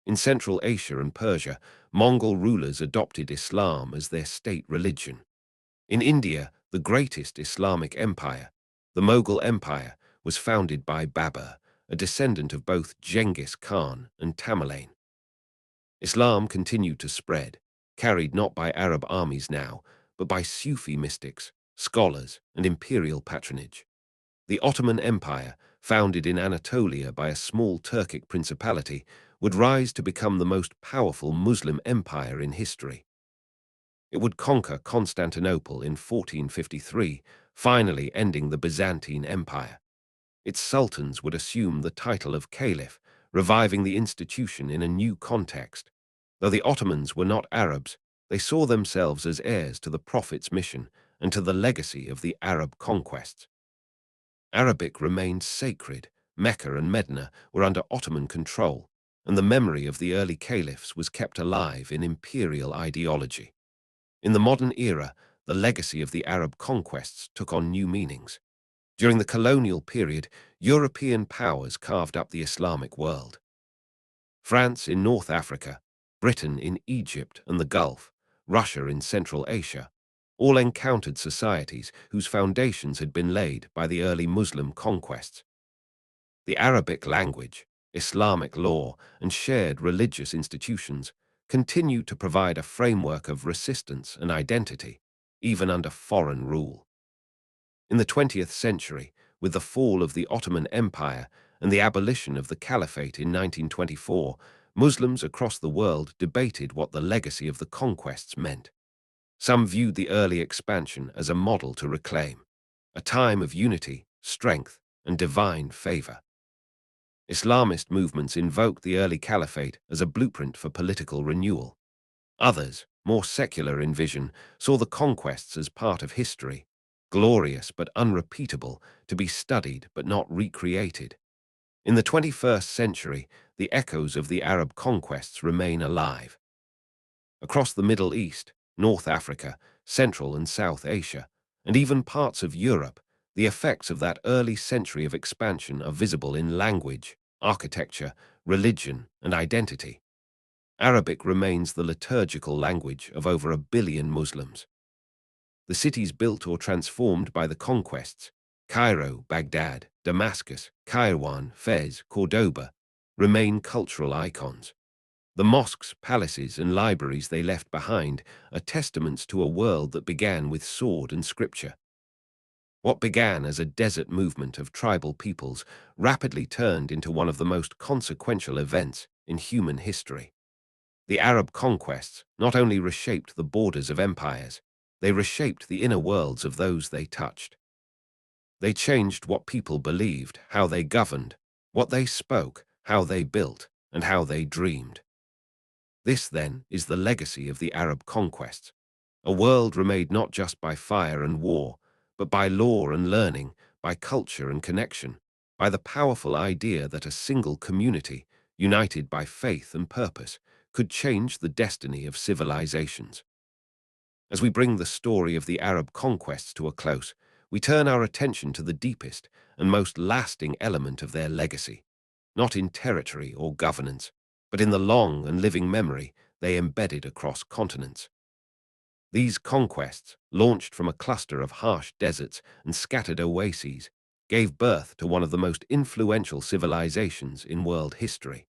In Central Asia and Persia, Mongol rulers adopted Islam as their state religion. In India, the greatest Islamic empire, the Mughal Empire, was founded by Babur, a descendant of both Genghis Khan and Tamerlane. Islam continued to spread, carried not by Arab armies now, but by Sufi mystics, scholars, and imperial patronage. The Ottoman Empire, founded in Anatolia by a small Turkic principality, would rise to become the most powerful Muslim empire in history. It would conquer Constantinople in 1453, finally ending the Byzantine Empire. Its sultans would assume the title of caliph, reviving the institution in a new context. Though the Ottomans were not Arabs, they saw themselves as heirs to the Prophet's mission and to the legacy of the Arab conquests. Arabic remained sacred. Mecca and Medina were under Ottoman control, and the memory of the early caliphs was kept alive in imperial ideology. In the modern era, the legacy of the Arab conquests took on new meanings. During the colonial period, European powers carved up the Islamic world. France in North Africa, Britain in Egypt and the Gulf, Russia in Central Asia, all encountered societies whose foundations had been laid by the early Muslim conquests. The Arabic language, Islamic law, and shared religious institutions continued to provide a framework of resistance and identity, even under foreign rule. In the 20th century, with the fall of the Ottoman Empire and the abolition of the Caliphate in 1924, Muslims across the world debated what the legacy of the conquests meant. Some viewed the early expansion as a model to reclaim, a time of unity, strength, and divine favor. Islamist movements invoked the early caliphate as a blueprint for political renewal. Others, more secular in vision, saw the conquests as part of history, glorious but unrepeatable, to be studied but not recreated. In the 21st century, the echoes of the Arab conquests remain alive. Across the Middle East, North Africa, Central and South Asia, and even parts of Europe, the effects of that early century of expansion are visible in language, architecture, religion, and identity. Arabic remains the liturgical language of over 1 billion Muslims. The cities built or transformed by the conquests, Cairo, Baghdad, Damascus, Kairouan, Fez, Cordoba, remain cultural icons. The mosques, palaces, and libraries they left behind are testaments to a world that began with sword and scripture. What began as a desert movement of tribal peoples rapidly turned into one of the most consequential events in human history. The Arab conquests not only reshaped the borders of empires, they reshaped the inner worlds of those they touched. They changed what people believed, how they governed, what they spoke, how they built, and how they dreamed. This, then, is the legacy of the Arab conquests, a world remade not just by fire and war, but by law and learning, by culture and connection, by the powerful idea that a single community, united by faith and purpose, could change the destiny of civilizations. As we bring the story of the Arab conquests to a close, we turn our attention to the deepest and most lasting element of their legacy, not in territory or governance, but in the long and living memory they embedded across continents. These conquests, launched from a cluster of harsh deserts and scattered oases, gave birth to one of the most influential civilizations in world history.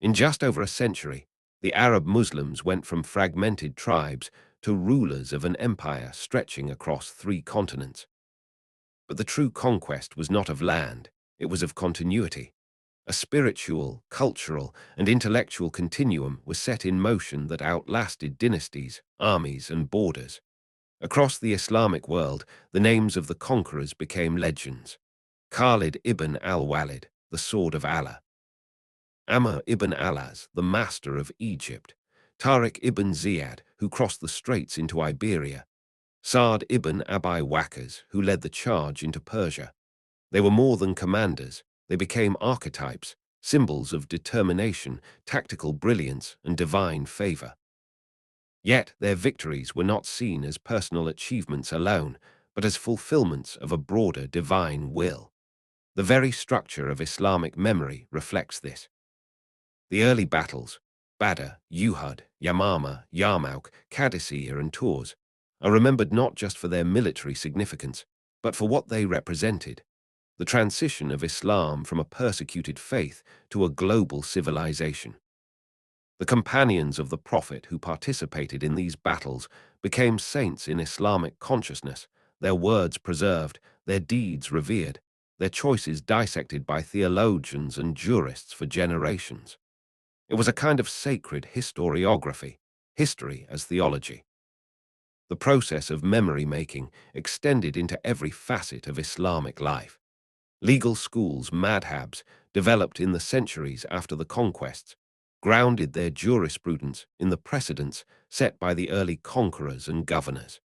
In just over a century, the Arab Muslims went from fragmented tribes to rulers of an empire stretching across 3 continents. But the true conquest was not of land, it was of continuity. A spiritual, cultural, and intellectual continuum was set in motion that outlasted dynasties, armies, and borders. Across the Islamic world, the names of the conquerors became legends. Khalid ibn al-Walid, the Sword of Allah; Amr ibn Alaz, the Master of Egypt; Tariq ibn Ziyad, who crossed the straits into Iberia; Sa'd ibn Abi Waqqas, who led the charge into Persia. They were more than commanders, they became archetypes, symbols of determination, tactical brilliance, and divine favor. Yet their victories were not seen as personal achievements alone, but as fulfillments of a broader divine will. The very structure of Islamic memory reflects this. The early battles, Badr, Uhud, Yamama, Yarmouk, Qadisiyah, and Tours, are remembered not just for their military significance, but for what they represented: the transition of Islam from a persecuted faith to a global civilization. The companions of the Prophet who participated in these battles became saints in Islamic consciousness, their words preserved, their deeds revered, their choices dissected by theologians and jurists for generations. It was a kind of sacred historiography, history as theology. The process of memory-making extended into every facet of Islamic life. Legal schools, madhabs, developed in the centuries after the conquests, grounded their jurisprudence in the precedents set by the early conquerors and governors.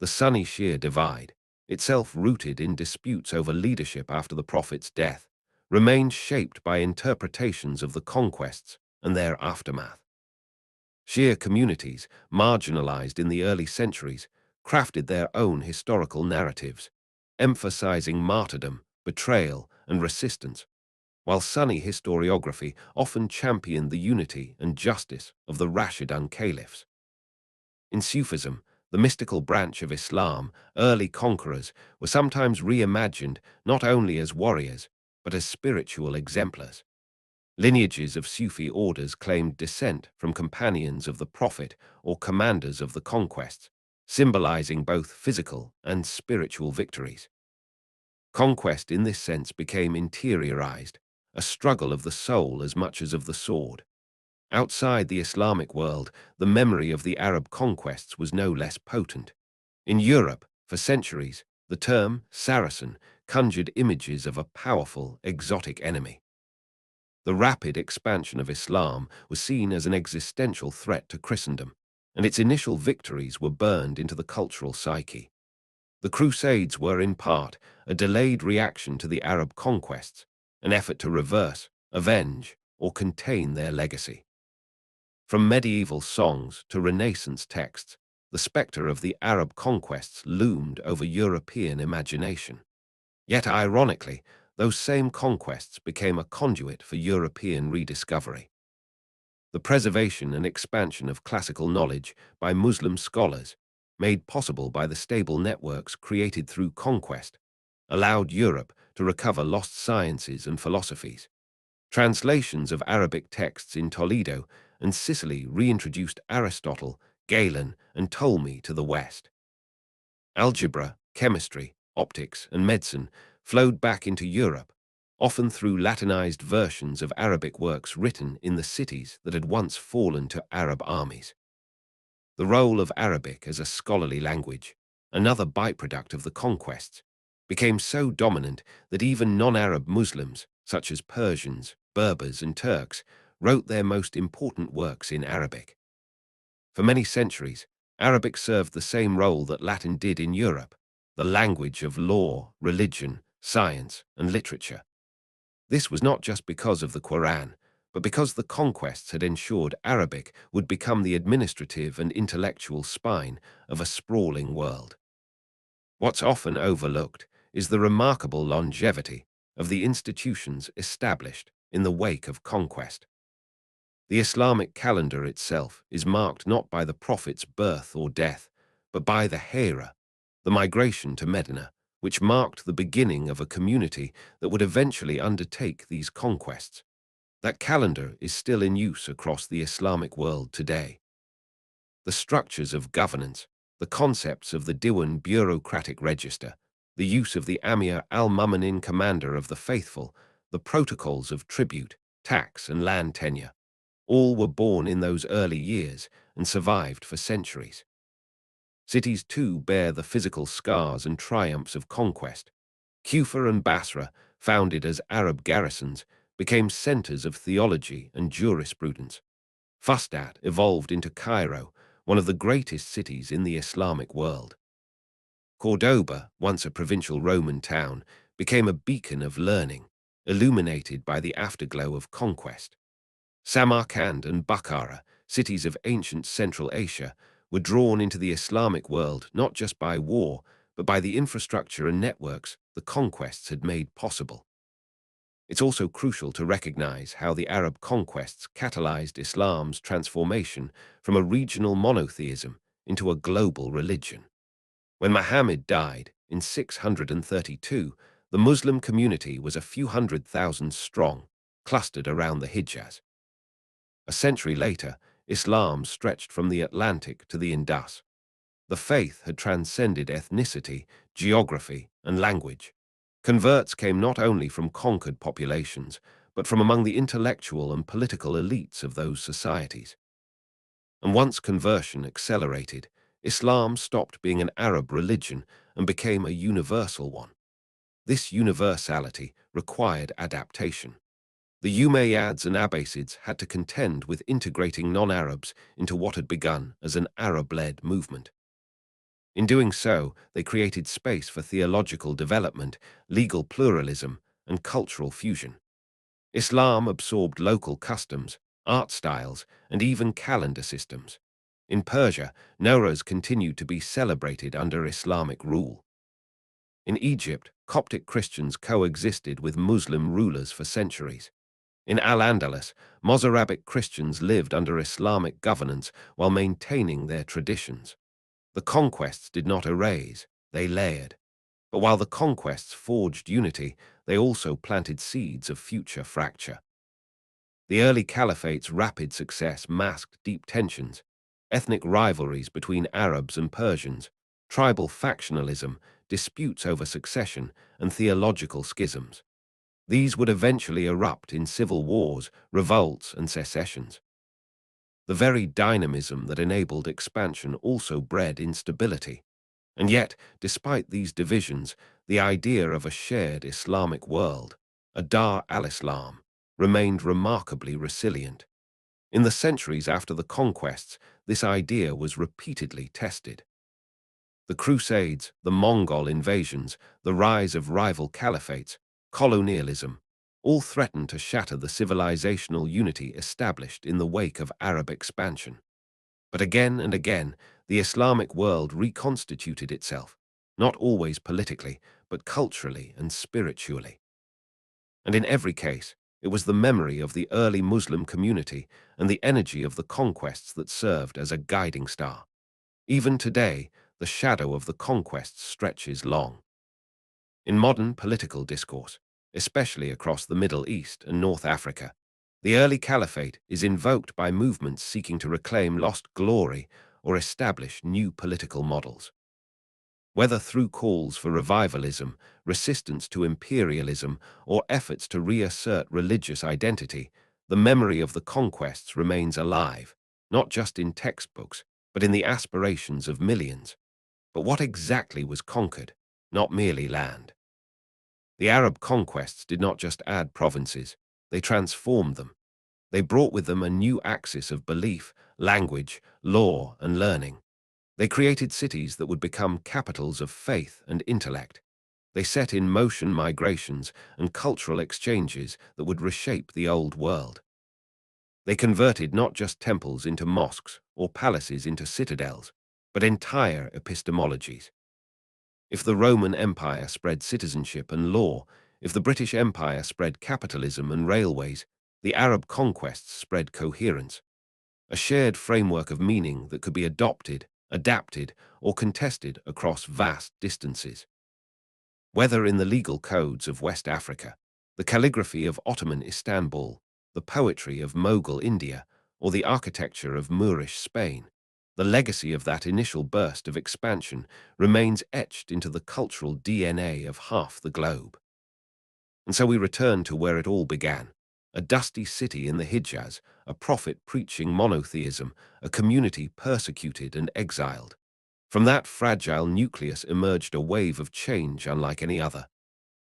The Sunni Shia divide, itself rooted in disputes over leadership after the Prophet's death, remained shaped by interpretations of the conquests and their aftermath. Shia communities, marginalized in the early centuries, crafted their own historical narratives, emphasizing martyrdom, betrayal, and resistance, while Sunni historiography often championed the unity and justice of the Rashidun caliphs. In Sufism, the mystical branch of Islam, early conquerors were sometimes reimagined not only as warriors, but as spiritual exemplars. Lineages of Sufi orders claimed descent from companions of the Prophet or commanders of the conquests, symbolizing both physical and spiritual victories. Conquest in this sense became interiorized, a struggle of the soul as much as of the sword. Outside the Islamic world, the memory of the Arab conquests was no less potent. In Europe, for centuries, the term Saracen conjured images of a powerful, exotic enemy. The rapid expansion of Islam was seen as an existential threat to Christendom, and its initial victories were burned into the cultural psyche. The Crusades were, in part, a delayed reaction to the Arab conquests, an effort to reverse, avenge, or contain their legacy. From medieval songs to Renaissance texts, the specter of the Arab conquests loomed over European imagination. Yet, ironically, those same conquests became a conduit for European rediscovery. The preservation and expansion of classical knowledge by Muslim scholars, made possible by the stable networks created through conquest, allowed Europe to recover lost sciences and philosophies. Translations of Arabic texts in Toledo and Sicily reintroduced Aristotle, Galen, and Ptolemy to the West. Algebra, chemistry, optics, and medicine flowed back into Europe, often through Latinized versions of Arabic works written in the cities that had once fallen to Arab armies. The role of Arabic as a scholarly language, another byproduct of the conquests, became so dominant that even non-Arab Muslims, such as Persians, Berbers, and Turks, wrote their most important works in Arabic. For many centuries, Arabic served the same role that Latin did in Europe, the language of law, religion, science, and literature. This was not just because of the Quran, but because the conquests had ensured Arabic would become the administrative and intellectual spine of a sprawling world. What's often overlooked is the remarkable longevity of the institutions established in the wake of conquest. The Islamic calendar itself is marked not by the Prophet's birth or death, but by the Hijra, the migration to Medina, which marked the beginning of a community that would eventually undertake these conquests. That calendar is still in use across the Islamic world today. The structures of governance, the concepts of the Diwan bureaucratic register, the use of the Amir al-Mu'minin commander of the faithful, the protocols of tribute, tax, and land tenure, all were born in those early years and survived for centuries. Cities too bear the physical scars and triumphs of conquest. Kufa and Basra, founded as Arab garrisons, became centers of theology and jurisprudence. Fustat evolved into Cairo, one of the greatest cities in the Islamic world. Cordoba, once a provincial Roman town, became a beacon of learning, illuminated by the afterglow of conquest. Samarkand and Bukhara, cities of ancient Central Asia, were drawn into the Islamic world not just by war, but by the infrastructure and networks the conquests had made possible. It's also crucial to recognize how the Arab conquests catalyzed Islam's transformation from a regional monotheism into a global religion. When Muhammad died in 632, the Muslim community was a few 100,000 strong, clustered around the Hijaz. A century later, Islam stretched from the Atlantic to the Indus. The faith had transcended ethnicity, geography, and language. Converts came not only from conquered populations, but from among the intellectual and political elites of those societies. And once conversion accelerated, Islam stopped being an Arab religion and became a universal one. This universality required adaptation. The Umayyads and Abbasids had to contend with integrating non-Arabs into what had begun as an Arab-led movement. In doing so, they created space for theological development, legal pluralism, and cultural fusion. Islam absorbed local customs, art styles, and even calendar systems. In Persia, Nowruz continued to be celebrated under Islamic rule. In Egypt, Coptic Christians coexisted with Muslim rulers for centuries. In Al-Andalus, Mozarabic Christians lived under Islamic governance while maintaining their traditions. The conquests did not erase, they layered. But while the conquests forged unity, they also planted seeds of future fracture. The early caliphate's rapid success masked deep tensions, ethnic rivalries between Arabs and Persians, tribal factionalism, disputes over succession, and theological schisms. These would eventually erupt in civil wars, revolts, and secessions. The very dynamism that enabled expansion also bred instability. And yet, despite these divisions, the idea of a shared Islamic world, a Dar al-Islam, remained remarkably resilient. In the centuries after the conquests, this idea was repeatedly tested. The Crusades, the Mongol invasions, the rise of rival caliphates, colonialism, all threatened to shatter the civilizational unity established in the wake of Arab expansion. But again and again, the Islamic world reconstituted itself, not always politically, but culturally and spiritually. And in every case, it was the memory of the early Muslim community and the energy of the conquests that served as a guiding star. Even today, the shadow of the conquests stretches long. In modern political discourse, especially across the Middle East and North Africa, the early caliphate is invoked by movements seeking to reclaim lost glory or establish new political models. Whether through calls for revivalism, resistance to imperialism, or efforts to reassert religious identity, the memory of the conquests remains alive, not just in textbooks, but in the aspirations of millions. But what exactly was conquered? Not merely land. The Arab conquests did not just add provinces, they transformed them. They brought with them a new axis of belief, language, law, and learning. They created cities that would become capitals of faith and intellect. They set in motion migrations and cultural exchanges that would reshape the old world. They converted not just temples into mosques or palaces into citadels, but entire epistemologies. If the Roman Empire spread citizenship and law, if the British Empire spread capitalism and railways, the Arab conquests spread coherence, a shared framework of meaning that could be adopted, adapted, or contested across vast distances. Whether in the legal codes of West Africa, the calligraphy of Ottoman Istanbul, the poetry of Mughal India, or the architecture of Moorish Spain, the legacy of that initial burst of expansion remains etched into the cultural DNA of half the globe. And so we return to where it all began, a dusty city in the Hijaz, a prophet preaching monotheism, a community persecuted and exiled. From that fragile nucleus emerged a wave of change unlike any other.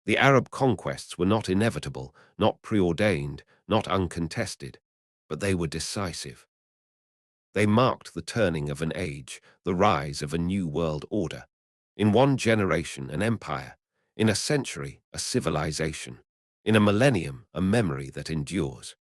The Arab conquests were not inevitable, not preordained, not uncontested, but they were decisive. They marked the turning of an age, the rise of a new world order. In one generation, an empire. In a century, a civilization. In a millennium, a memory that endures.